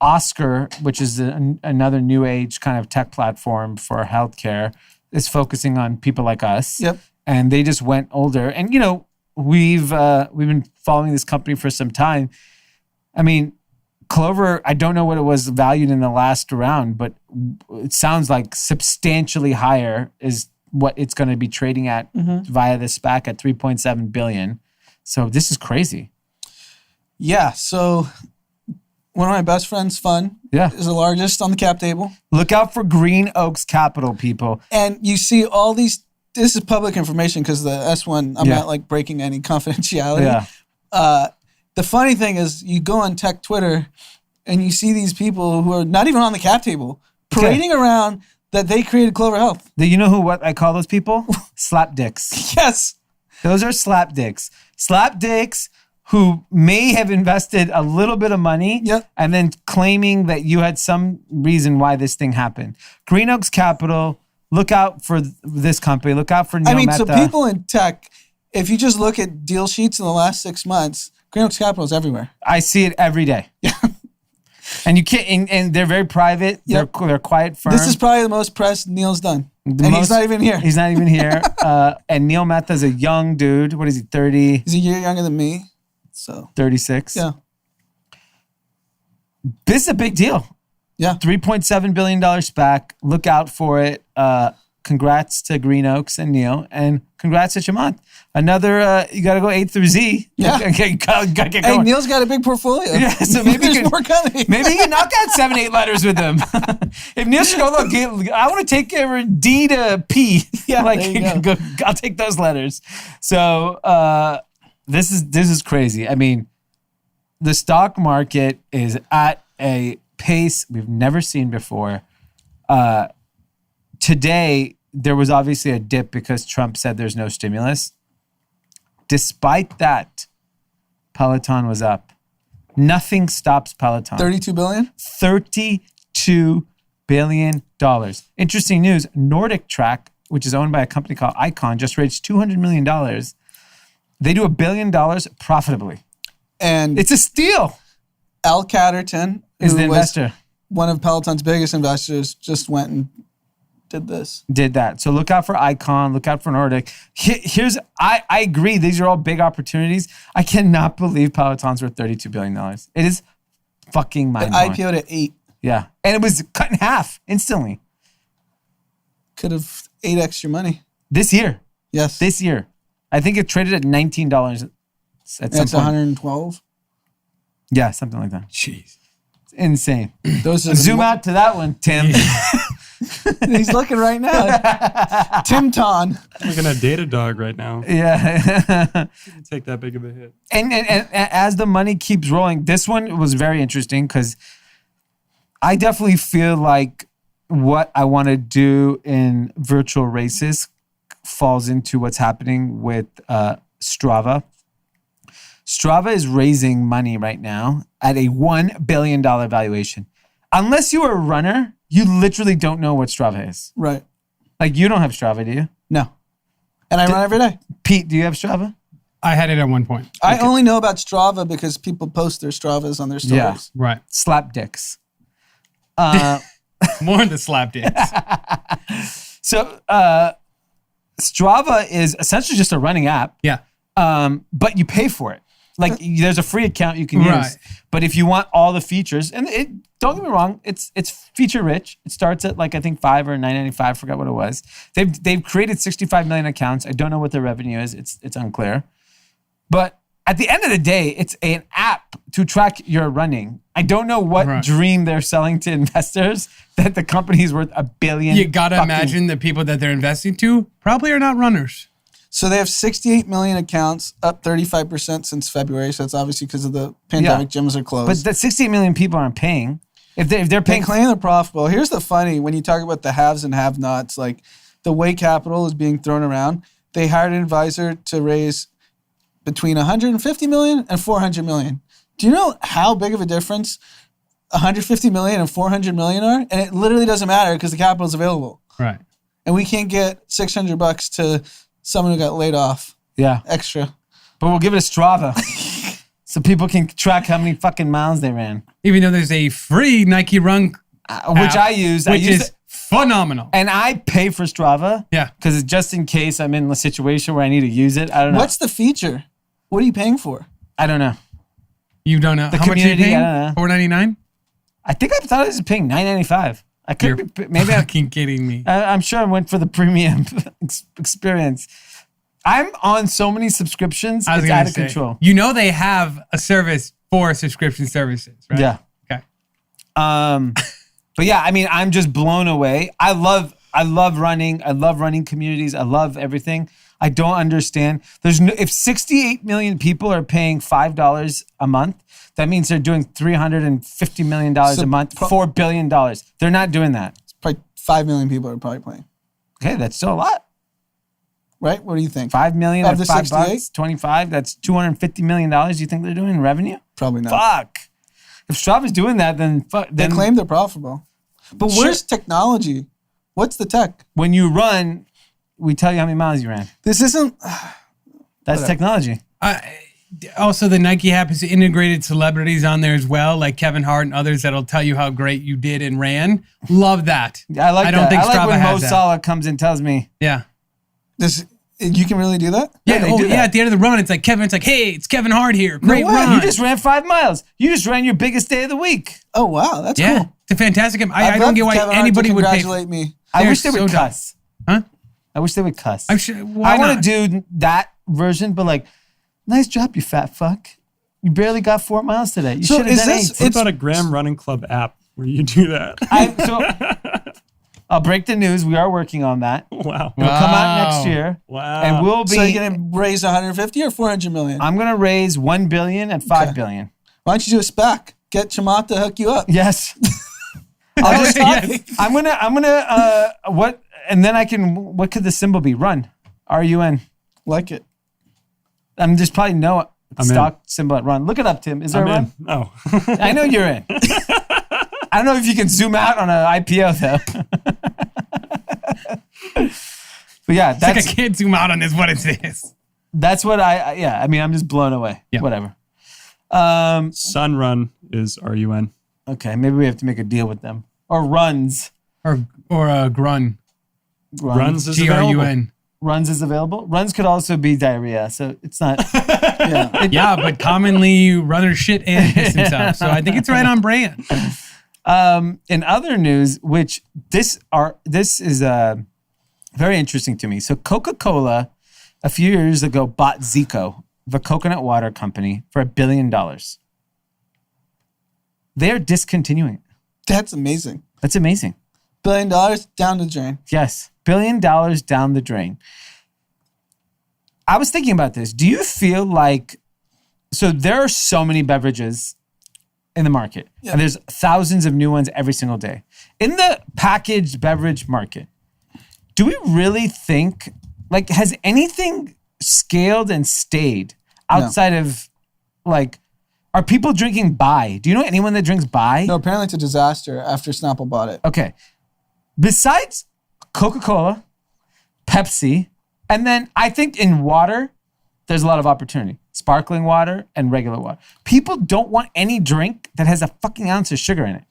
Oscar, which is another new age kind of tech platform for healthcare, is focusing on people like us. Yep. And they just went older. And we've been following this company for some time. I mean, Clover, I don't know what it was valued in the last round, but it sounds like substantially higher is what it's going to be trading at via the SPAC at $3.7 billion. So this is crazy. Yeah. So one of my best friends' fund is the largest on the cap table. Look out for Green Oaks Capital, people. And you see all these. This is public information because the S1, I'm not like breaking any confidentiality. Yeah. The funny thing is you go on tech Twitter and you see these people who are not even on the cap table parading around that they created Clover Health. Do you know what I call those people? Slap dicks. Yes. Those are slap dicks. Slap dicks who may have invested a little bit of money and then claiming that you had some reason why this thing happened. Green Oaks Capital, look out for this company. Look out for Neil Mehta. So people in tech, if you just look at deal sheets in the last 6 months, Green Oaks Capital is everywhere. I see it every day. Yeah. And you can't, and they're very private. Yep. They're quiet firm. This is probably the most press Neil's done. He's not even here. He's not even here. And Neil Mehta's a young dude. What is he, 30? He's a year younger than me. So 36. Yeah. This is a big deal. Yeah. $3.7 billion SPAC. Look out for it. Congrats to Green Oaks and Neil. And congrats to Chamath. Another, you got to go A through Z. Yeah. Gotta get going. Hey, Neil's got a big portfolio. Yeah, so maybe there's more coming. Maybe you can knock out 7-8 letters with him. If Neil should go, look, I want to take D to P. Yeah, like, there you go. I'll take those letters. So this is crazy. I mean, the stock market is at a pace we've never seen before. Today, there was obviously a dip because Trump said there's no stimulus. Despite that, Peloton was up. Nothing stops Peloton. $32 billion? $32 billion. Interesting news, Nordic Track, which is owned by a company called Icon, just raised $200 million. They do $1 billion profitably. And it's a steal. Al Catterton is the investor. One of Peloton's biggest investors just went and did that. So look out for Icon, look out for Nordic. I agree, these are all big opportunities. I cannot believe Peloton's worth $32 billion. It is fucking mind-blowing. It IPO'd at 8. Yeah. And it was cut in half instantly. Could have 8x your money. This year. Yes. This year. I think it traded at $19 at some point. It's 112. Yeah, something like that. Jeez. It's insane. Those are Zoom out to that one, Tim. He's looking right now. Tim Ton. Looking at Datadog right now. Yeah. Take that big of a hit. And as the money keeps rolling, this one was very interesting because I definitely feel like what I want to do in virtual races falls into what's happening with Strava. Strava is raising money right now at a $1 billion valuation. Unless you are a runner, you literally don't know what Strava is. Right. Like, you don't have Strava, do you? No. And I run every day. Pete, do you have Strava? I had it at one point. I only know about Strava because people post their Stravas on their stories. Yeah. Right. Slap dicks. More than slap dicks. So, Strava is essentially just a running app. Yeah. But you pay for it. Like, there's a free account you can use. But if you want all the features, and don't get me wrong, it's feature rich. It starts at like, I think $5 or $9.95, I forgot what it was. They've created 65 million accounts. I don't know what their revenue is. It's unclear. But at the end of the day, it's an app to track your running. I don't know what dream they're selling to investors that the company is worth $1 billion. You gotta imagine the people that they're investing to probably are not runners. So they have 68 million accounts, up 35% since February. So that's obviously because of the pandemic. Gyms are closed. But that 68 million people aren't paying. If they're They paying, claim they're profitable. Here's the funny, when you talk about the haves and have-nots, like the way capital is being thrown around, they hired an advisor to raise between 150 million and 400 million. Do you know how big of a difference 150 million and 400 million are? And it literally doesn't matter because the capital is available. Right. And we can't get $600 to someone who got laid off extra. but we'll give it a Strava so people can track how many fucking miles they ran, Even though there's a free Nike Run which app, I use. which is phenomenal. and I pay for Strava. Yeah. because just in case I'm in a situation where I need to use it. I don't know. What's the feature? What are you paying for? I don't know. You don't know. The How much are you community, paying? I don't know. $4.99? I think I thought I was paying $9.95. I You're could be, maybe fucking kidding me. I'm sure I went for the premium experience. I'm on so many subscriptions, I was it's gonna out of say, control. You know they have a service for subscription services, right? Yeah. Okay. But yeah, I mean, I'm just blown away. I love running. I love running communities. I love everything. I don't understand. If 68 million people are paying $5 a month, that means they're doing $350 million a month, $4 billion. They're not doing that. It's probably 5 million people are probably playing. Okay, that's still a lot. Right? What do you think? 5 million Of at the $5, 68? 25, that's $250 million. You think they're doing in revenue? Probably not. Fuck. If Strava's doing that, then fuck. They Then claim they're profitable. But Sure. where's technology? What's the tech? when you run, we tell you how many miles you ran. This isn't... That's technology. Also, the Nike app has integrated celebrities on there as well, like Kevin Hart and others that'll tell you how great you did and ran. Love that. I like I don't that. think I like Strava when Mo has that. Salah comes and tells me. Yeah. You can really do that? Yeah, they do that. At the end of the run, it's like Kevin. It's like, hey, it's Kevin Hart here. Great way. run. You just ran 5 miles. You just ran your biggest day of the week. Oh, wow. That's yeah, cool. it's a fantastic. I I'd don't love get why Kevin Hart anybody to would pay. congratulate me. I They're wish they would so dumb. cuss. Huh? I wish they would cuss. I'm sure. Why I want not? to do that version, but like, nice job, you fat fuck. You barely got 4 miles today. You So should have is done this- 8. What about a Graham Running Club app where you do that? I'll break the news. We are working on that. Wow. It'll come out Wow. next year. Wow. And we'll be. So you're going to raise 150 or 400 million? I'm gonna raise 1 billion and 5 Okay. billion. Why don't you do a SPAC? Get Chamath to hook you up. Yes. I'll just Yes. I'm gonna what and then I can what could the symbol be? Run. RUN. Like it. I'm just probably no I'm stock symbol at run. Look it up, Tim. Is there I'm a run? in. No. I know you're in. I don't know if you can zoom out on an IPO though. But yeah, It's like that's I can't zoom out on this. What is this? that's what I mean, I'm just blown away. Yeah. Whatever. Sun Run is RUN. Okay, maybe we have to make a deal with them. Or runs. Or grun. Runs is available. GRUN. Runs is available. Runs could also be diarrhea, so it's not. Yeah, but commonly runners shit and piss themselves. So I think it's right on brand. In other news, which this is very interesting to me. So Coca-Cola, a few years ago, bought Zico, the coconut water company, for $1 billion. They're discontinuing it. That's amazing. That's amazing. $1 billion down the drain. Yes, $1 billion down the drain. I was thinking about this. Do you feel like, so there are so many beverages in the market, and there's thousands of new ones every single day. In the packaged beverage market, do we really think, like, has anything scaled and stayed outside of, like, are people drinking Bai? Do you know anyone that drinks Bai? No, apparently it's a disaster after Snapple bought it. Okay. Besides Coca-Cola, Pepsi, and then I think in water, there's a lot of opportunity. Sparkling water and regular water. People don't want any drink that has a fucking ounce of sugar in it.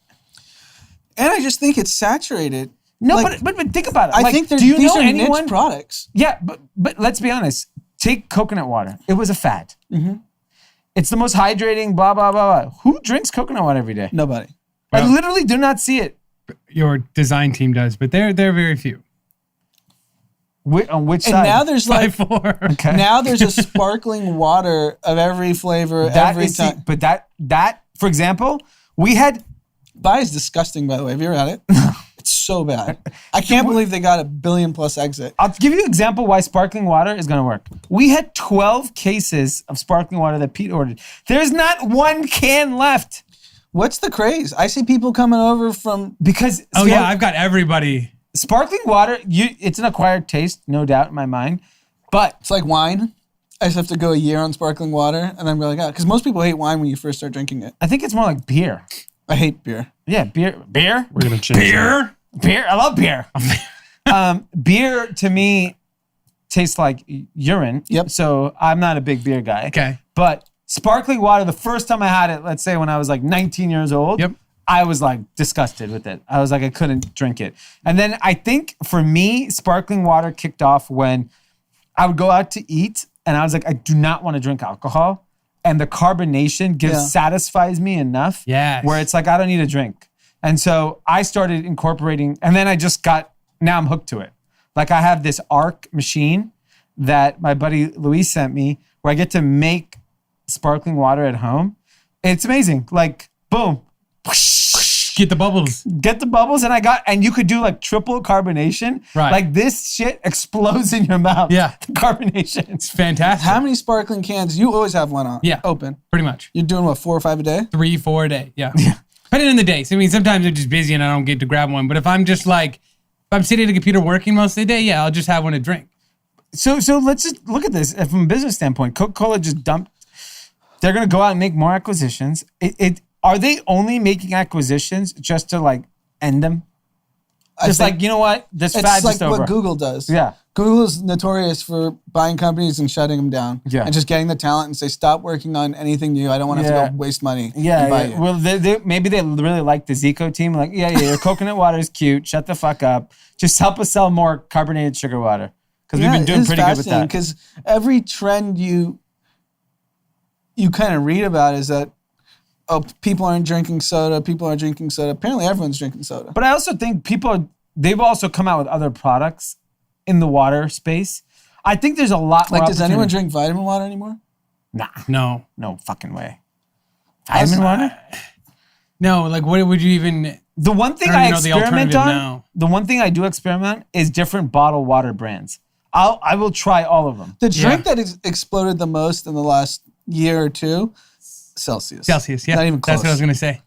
And I just think it's saturated. No, Like, but think about it. I Like, think do you these know are anyone? niche products. Yeah, but let's be honest. Take coconut water. It was a fad. It's the most hydrating, blah, blah, blah, blah. Who drinks coconut water every day? Nobody. I literally do not see it. Your design team does, but they're very few. On which And side? now there's like, 5'4". Okay. now there's a sparkling water of every flavor That every is- time. But that, for example, we had Bai is disgusting, by the way. Have you ever had it? It's so bad. I can't believe they got a $1 billion+ exit. I'll give you an example why sparkling water is going to work. We had 12 cases of sparkling water that Pete ordered. There's not one can left. What's the craze? I see people coming over from... Because I've got everybody. Sparkling water, it's an acquired taste, no doubt in my mind. But It's like wine. I just have to go a year on sparkling water, and then be like, because most people hate wine when you first start drinking it. I think it's more like beer. I hate beer. Yeah, beer. Beer? We're going to change that. Beer? I love beer. Beer, to me, tastes like urine. Yep. So I'm not a big beer guy. Okay. But sparkling water, the first time I had it, let's say when I was like 19 years old, Yep. I was like disgusted with it. I was like, I couldn't drink it. And then I think for me, sparkling water kicked off when I would go out to eat and I was like, I do not want to drink alcohol. And the carbonation satisfies me enough where it's like, I don't need a drink. And so I started incorporating, and then now I'm hooked to it. Like I have this Arc machine that my buddy Luis sent me where I get to make sparkling water at home. It's amazing. Like, boom. Get the bubbles. Get the bubbles, and you could do like triple carbonation. Right. Like this shit explodes in your mouth. Yeah. The carbonation. It's fantastic. How many sparkling cans? You always have one on. Yeah. Open. Pretty much. You're doing what, 4 or 5 a day? 3, 4 a day. Yeah. Depending on the day. So, I mean, sometimes I'm just busy and I don't get to grab one. But if I'm just like, if I'm sitting at a computer working most of the day, I'll just have one to drink. So let's just look at this from a business standpoint. Coca-Cola just dumped. They're going to go out and make more acquisitions. Are they only making acquisitions just to like end them? Just like, you know what? This fad's It's like just over. what Google does. Yeah. Google is notorious for buying companies and shutting them down. Yeah. And just getting the talent and say, stop working on anything new. I don't want to have to go waste money. Yeah. and buy you. Well, maybe they really like the Zico team. Like, your coconut water is cute. Shut the fuck up. Just help us sell more carbonated sugar water. Because we've been doing pretty good with that. Because every trend you kind of read about is that, people aren't drinking soda. Apparently everyone's drinking soda. But I also think they've also come out with other products in the water space. I think there's a lot more. Like, does anyone opportunity. drink vitamin water anymore? Nah. No fucking way. Vitamin water? No, like what would you even... The one thing I I don't even know the experiment alternative on, now. the one thing I do experiment on is different bottled water brands. I will try all of them. The drink that has exploded the most in the last year or two, Celsius. Yeah. Not even close. That's what I was going to say.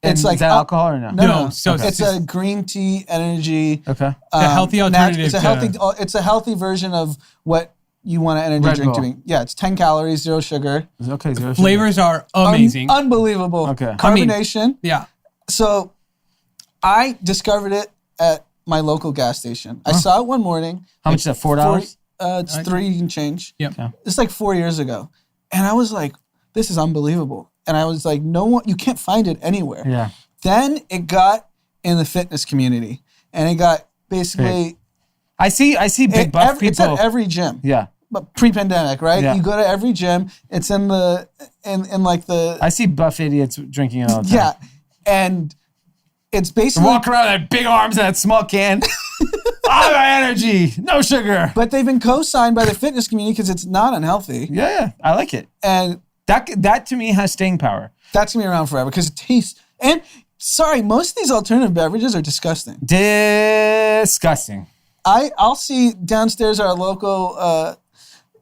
It's like is that alcohol or no? No. So It's a green tea energy. Okay. a healthy alternative. It's a healthy version of what you want an energy Red drink Bull. to be. Yeah, it's 10 calories, 0 sugar. Okay. Zero sugar. Flavors are amazing. Unbelievable. Okay. Carbonation. Yeah. So I discovered it at my local gas station. I saw it one morning. How much is that? $4? It's 3 and change. Yep. Okay. It's like 4 years ago. And I was like, this is unbelievable. And I was like, you can't find it anywhere. Yeah. Then it got in the fitness community. And it got basically... I see big buff people. It's at every gym. Yeah. But pre-pandemic, right? Yeah. You go to every gym. It's in like the... I see buff idiots drinking it all the time. Yeah. And it's basically... Walk around with that big arms and that small can. All my energy. No sugar. But they've been co-signed by the fitness community because it's not unhealthy. Yeah. I like it. And That to me has staying power. that's going to be around forever because it tastes... And, sorry, most of these alternative beverages are disgusting. Disgusting. I'll see downstairs our local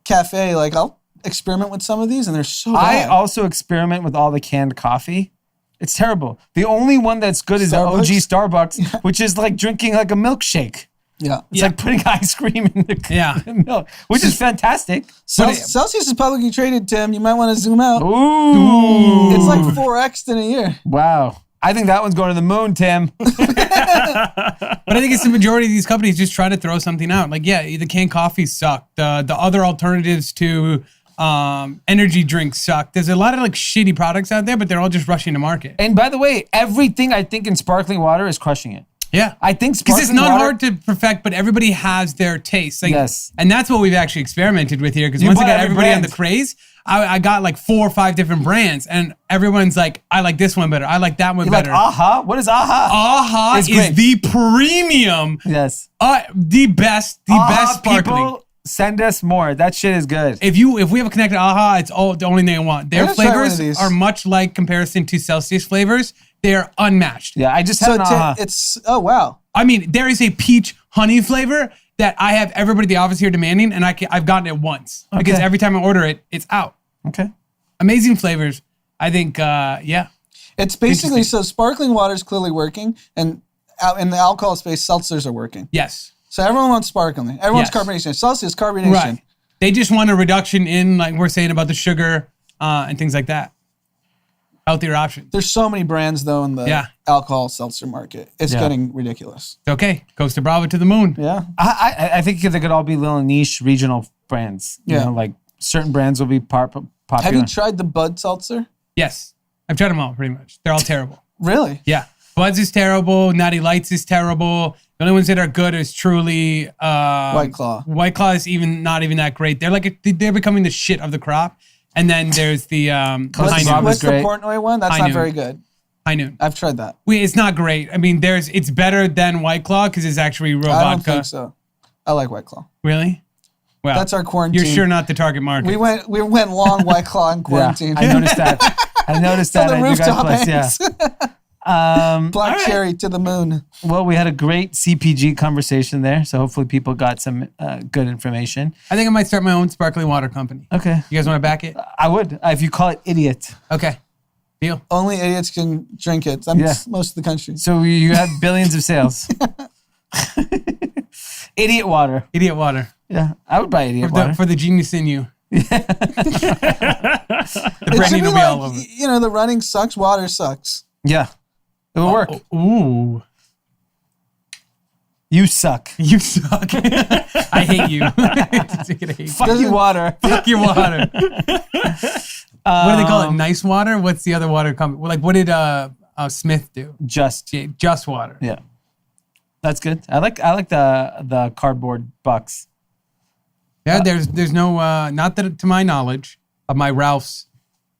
cafe, like I'll experiment with some of these and they're so I bad. also experiment with all the canned coffee. It's terrible. The only one that's good is the OG Starbucks, which is like drinking like a milkshake. Yeah. It's like putting ice cream in the milk, which is fantastic. Celsius is publicly traded, Tim. You might want to zoom out. Ooh. It's like 4x in a year. Wow. I think that one's going to the moon, Tim. But I think it's the majority of these companies just try to throw something out. Like, the canned coffee suck. The other alternatives to energy drinks suck. There's a lot of like shitty products out there, but they're all just rushing to market. And by the way, everything I think in sparkling water is crushing it. Yeah. I think because it's not water, hard to perfect, but everybody has their taste. Like, yes. And that's what we've actually experimented with here. Because You once I bought got every everybody on brand. the craze, I got like 4 or 5 different brands, and everyone's like, I like this one better. I like that one You're better. like, aha? What is aha? Aha It's is great. the premium, Yes. the best sparkling. People, send us more. That shit is good. If we have a connected aha, it's the only thing I want. Their Let's try one of flavors these. are much like comparison to Celsius flavors. They are unmatched. Yeah, I just had an aha. It's, oh, wow. I mean, there is a peach honey flavor that I have everybody at the office here demanding, and I've gotten it once because every time I order it, it's out. Okay. Amazing flavors. I think, yeah. It's basically, so sparkling water is clearly working, and out in the alcohol space, seltzers are working. Yes. So everyone wants sparkling. Everyone's carbonation. Celsius carbonation. Right. They just want a reduction in, like we're saying, about the sugar and things like that. Healthier options. There's so many brands, though, in the alcohol seltzer market. It's getting ridiculous. Okay. Costa Brava to the moon. Yeah. I think they could all be little niche regional brands. You know, like certain brands will be popular. Have you tried the Bud seltzer? Yes. I've tried them all, pretty much. They're all terrible. Really? Yeah. Bud's is terrible. Natty Lights is terrible. The only ones that are good is truly White Claw. White Claw is not even that great. They're becoming the shit of the crop. And then there's the what's the Portnoy one? That's not very good. High Noon. I've tried that. It's not great. I mean, it's better than White Claw because it's actually real vodka. I don't think so. I like White Claw. Really? Well, that's our quarantine. You're sure not the target market. We went long White Claw in quarantine. I noticed that. I noticed that the at rooftop your guys' place. Yeah. Black cherry to the moon. Well, we had a great CPG conversation there, so hopefully people got some good information. I think I might start my own sparkling water company. Okay. You guys want to back it? I would, if you call it Idiot. Okay. Deal. Only idiots can drink it. Most of the country. So you have billions of sales. Idiot water. Idiot water. Yeah, I would buy Idiot water. For the genius in you. The branding will be all over. You know, the running sucks, water sucks. Yeah. It will work. Ooh. You suck. You suck. I hate you. Fuck you, water. Fuck your water. What do they call it? Nice water? What's the other water company? Like, what did Smith do? Just water. Yeah. That's good. I like the cardboard bucks. Yeah, there's no not that to my knowledge of my Ralph's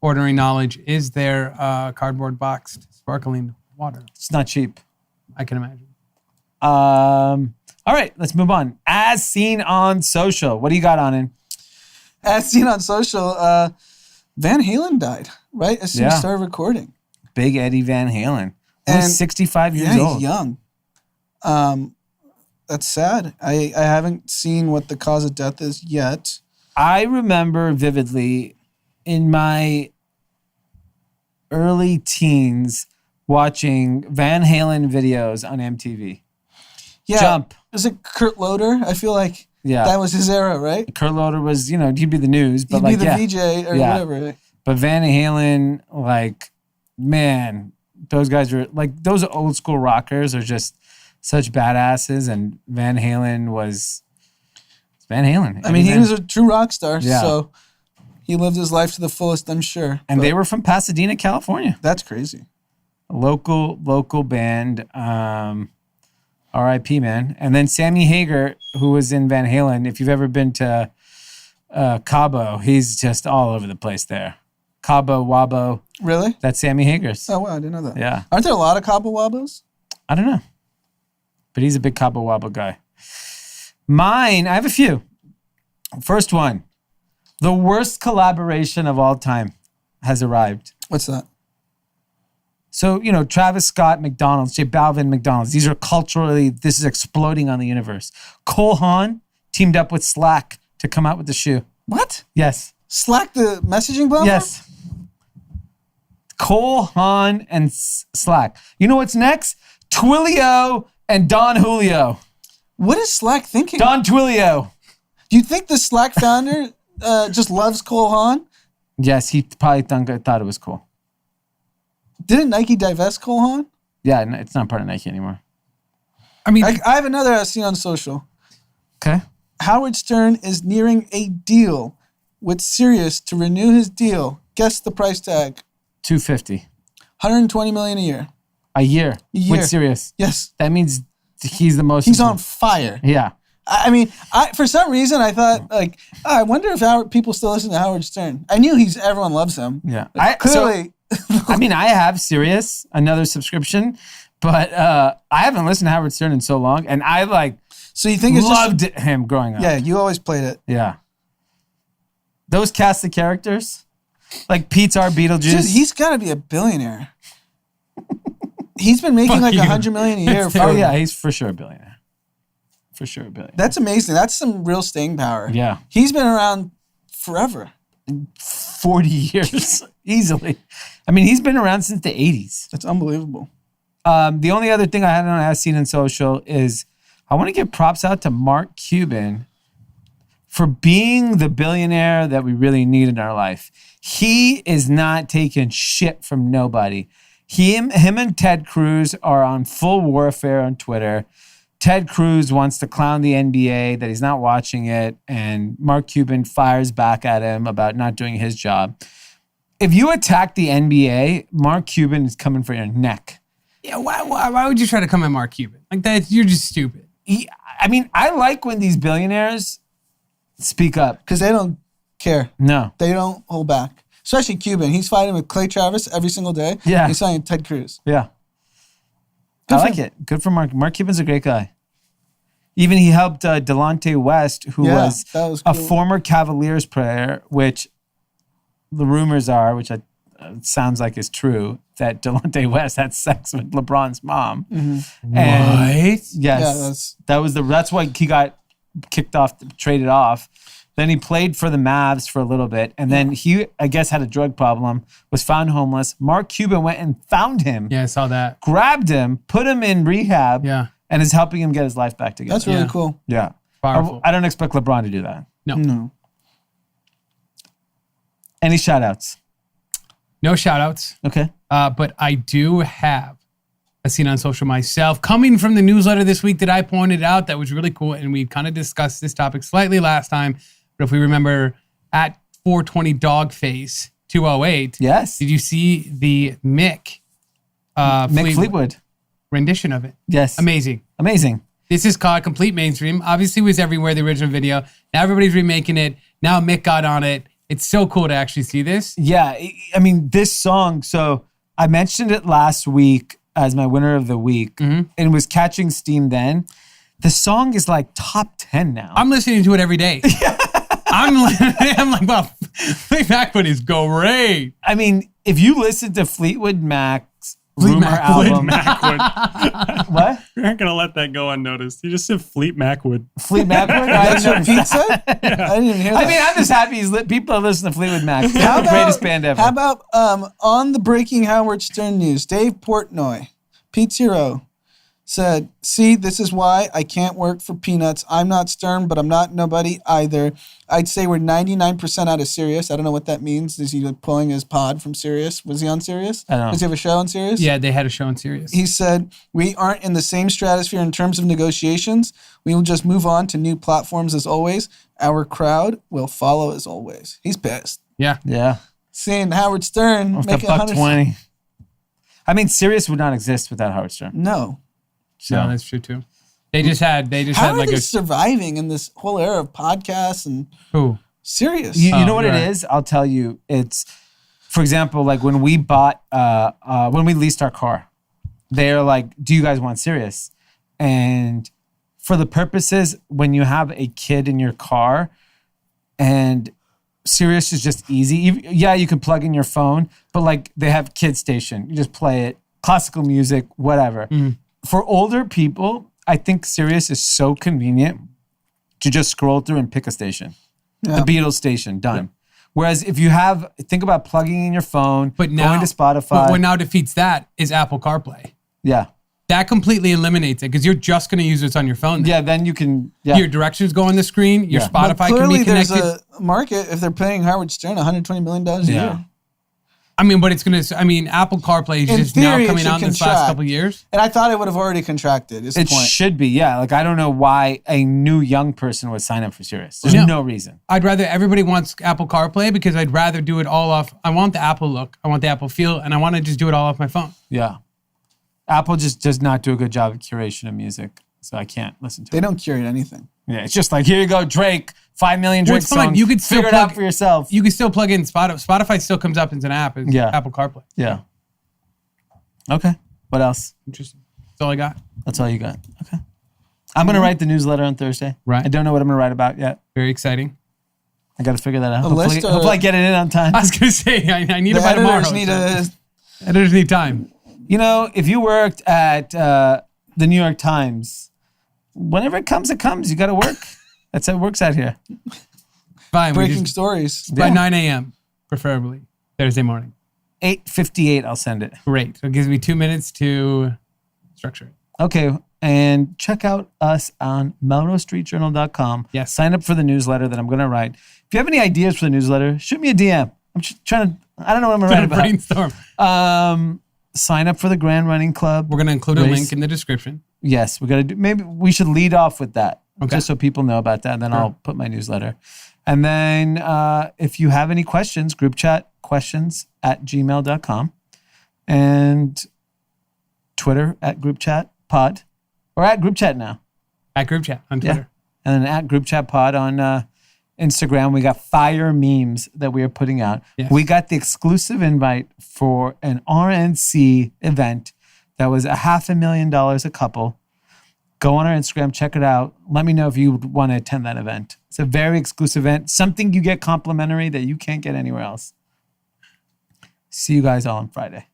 ordering knowledge is there cardboard boxed sparkling water. It's not cheap. I can imagine. All right, let's move on. As seen on social, what do you got on it? As seen on social, Van Halen died right as soon as we started recording. Big Eddie Van Halen. He's 65 years old. He's young. That's sad. I haven't seen what the cause of death is yet. I remember vividly in my early teens watching Van Halen videos on MTV. Yeah. Jump. Was it Kurt Loder? I feel like that was his era, right? Kurt Loder was, he'd be the news, but he'd be the VJ or whatever. But Van Halen, man, those guys were those old school rockers are just such badasses, and Van Halen was Van Halen. I mean, he was a true rock star, so he lived his life to the fullest, I'm sure. And they were from Pasadena, California. That's crazy. A local band, R.I.P. man. And then Sammy Hagar, who was in Van Halen. If you've ever been to Cabo, he's just all over the place there. Cabo Wabo. Really? That's Sammy Hagar's. Oh wow, I didn't know that. Yeah. Aren't there a lot of Cabo Wabos? I don't know. But he's a big Cabo Wabo guy. Mine, I have a few. First one. The worst collaboration of all time has arrived. What's that? So, Travis Scott, McDonald's, J Balvin, McDonald's. These are culturally, this is exploding on the universe. Cole Haan teamed up with Slack to come out with the shoe. What? Yes. Slack the messaging platform? Yes. Cole Haan and Slack. You know what's next? Twilio and Don Julio. What is Slack thinking? Don Twilio. Do you think the Slack founder just loves Cole Haan? Yes, he probably thought it was cool. Didn't Nike divest Cole Haan? Yeah, it's not part of Nike anymore. I mean, I have another I see on social. Okay. Howard Stern is nearing a deal with Sirius to renew his deal. Guess the price tag. $250. $120 million a year. A year. With Sirius. Yes. That means he's the most. He's on fire. Yeah. I mean, for some reason, I thought I wonder if people still listen to Howard Stern. I knew everyone loves him. Yeah. Clearly. I have Sirius, another subscription, but I haven't listened to Howard Stern in so long, and I So you think loved him growing up. Yeah, you always played it. Yeah. Those cast of characters, like Pete's our Beetlejuice. Dude, he's got to be a billionaire. He's been making Fuck like you. $100 million a year. Oh yeah, he's for sure a billionaire. For sure a billionaire. That's amazing. That's some real staying power. Yeah. He's been around forever. 40 years easily. I mean, he's been around since the 80s. That's unbelievable. The only other thing I had on As Seen in Social is I want to give props out to Mark Cuban for being the billionaire that we really need in our life. He is not taking shit from nobody. Him and Ted Cruz are on full warfare on Twitter. Ted Cruz wants to clown the NBA that he's not watching it, and Mark Cuban fires back at him about not doing his job. If you attack the NBA, Mark Cuban is coming for your neck. Yeah, why would you try to come at Mark Cuban? Like that, you're just stupid. I like when these billionaires speak up. Because they don't care. No. They don't hold back. Especially Cuban. He's fighting with Clay Travis every single day. Yeah. He's fighting Ted Cruz. Yeah. Good I for like him. it. Good for Mark. Mark Cuban's a great guy. Even he helped Delonte West, who was that was a cool. former Cavaliers player, which the rumors are, which sounds like is true, that Delonte West had sex with LeBron's mom. Mm-hmm. And What? yes, that's why he got kicked off, traded off. Then he played for the Mavs for a little bit, and then he, I guess, had a drug problem, was found homeless. Mark Cuban went and found him, Yeah, I saw that. grabbed him, put him in rehab, Yeah. and is helping him get his life back together. That's really Yeah. cool. Yeah. Powerful. I don't expect LeBron to do that. No. Any shout outs? No shout outs. Okay. But I do have a scene on social myself coming from the newsletter this week that I pointed out that was really cool. And we kind of discussed this topic slightly last time. But if we remember at 420 Dogface 208, Yes. did you see the Mick Fleetwood. rendition of it? Yes. Amazing. Amazing. This is called Complete Mainstream. Obviously, it was everywhere, the original video. Now everybody's remaking it. Now Mick got on it. It's so cool to actually see this. Yeah. I mean, this song, so I mentioned it last week as my winner of the week and was catching steam then. The song is like top 10 now. I'm listening to it every day. I'm like, wow, Fleetwood Mac is great. I mean, if you listen to Fleetwood Mac's Rumor album. Macwood. What? You're not going to let that go unnoticed. You just said Fleet Macwood. Fleet Macwood? That's what Pete said? I didn't even hear that. I mean, I'm just happy people are listening to Fleetwood Mac. They're How the greatest band ever. How about on the breaking Howard Stern news, Dave Portnoy, Pete's hero, said, "See, this is why I can't work for peanuts. I'm not Stern, but I'm not nobody either. I'd say we're 99% out of Sirius." I don't know what that means. Is he like pulling his pod from Sirius? Was he on Sirius? I don't know. Does he have a show on Sirius? Yeah, they had a show on Sirius. He said, "We aren't in the same stratosphere in terms of negotiations. We will just move on to new platforms as always. Our crowd will follow as always." He's pissed. Yeah. Yeah. Seeing Howard Stern Off make the $100. $120. I mean, Sirius would not exist without Howard Stern. No. No, that's true too. They just had How are like they a surviving in this whole era of podcasts and who? Sirius? You know what right. it is? I'll tell you. It's, for example, like when we bought, when we leased our car, they're like, "Do you guys want Sirius?" And for the purposes, when you have a kid in your car, and Sirius is just easy. Yeah, you can plug in your phone, but like they have Kid Station. You just play it, classical music, whatever. For older people, I think Sirius is so convenient to just scroll through and pick a station. Yeah. The Beatles station, done. Whereas if you think about plugging in your phone, But now, going to Spotify. But what now defeats that is Apple CarPlay. Yeah. That completely eliminates it because you're just going to use this on your phone. Yeah, then you can. Yeah. Your directions go on the screen. Your Yeah. But Spotify can clearly be there's connected. a market if they're paying Howard Stern $120 million a year. I mean, but it's going to. I mean, Apple CarPlay is In just theory, now it coming should out in this contract. last couple of years. And I thought it would have already contracted, is the It point. should be, yeah. Like, I don't know why a new young person would sign up for Sirius. There's No. no reason. I'd rather everybody wants Apple CarPlay because I'd rather do it all off. I want the Apple look. I want the Apple feel, and I want to just do it all off my phone. Yeah. Apple just does not do a good job of curation of music, so I can't listen to They it. don't curate anything. Yeah, it's just like, here you go, Drake, 5 million Well, Drake it's fine. songs. You could still figure it plug- out for yourself. You can still plug in Spotify. Spotify still comes up as an app as Yeah. Apple CarPlay. Yeah. Okay. What else? Interesting. That's all I got. That's all you got. Okay. I'm going to write the newsletter on Thursday. Right. I don't know what I'm going to write about yet. Very exciting. I got to figure that out. The Hopefully, list, hopefully I get it in on time. I was going to say, I need The it by tomorrow. editors need Editors need time. You know, if you worked at the New York Times, whenever it comes, it comes. You got to work. That's how it works out here. Fine. Breaking stories. By 9 a.m., preferably Thursday morning. 8:58, I'll send it. Great. So it gives me 2 minutes to structure it. Okay, and check out us on melrosestreetjournal.com. Yes. Sign up for the newsletter that I'm going to write. If you have any ideas for the newsletter, shoot me a DM. I'm just trying to, I don't know what I'm going to write about. Brainstorm. Sign up for the Grand Running Club. We're going to include a link in the description. Yes, we're going to do, maybe we should lead off with that. Okay. Just so people know about that. Then I'll put my newsletter. And then if you have any questions, group chat questions@gmail.com and Twitter @groupchatpod or @groupchat now. @groupchat on Twitter. Yeah. And then @groupchatpod on Instagram. We got fire memes that we are putting out. Yes. We got the exclusive invite for an RNC event that was $500,000 a couple. Go on our Instagram, check it out. Let me know if you would want to attend that event. It's a very exclusive event, something you get complimentary that you can't get anywhere else. See you guys all on Friday.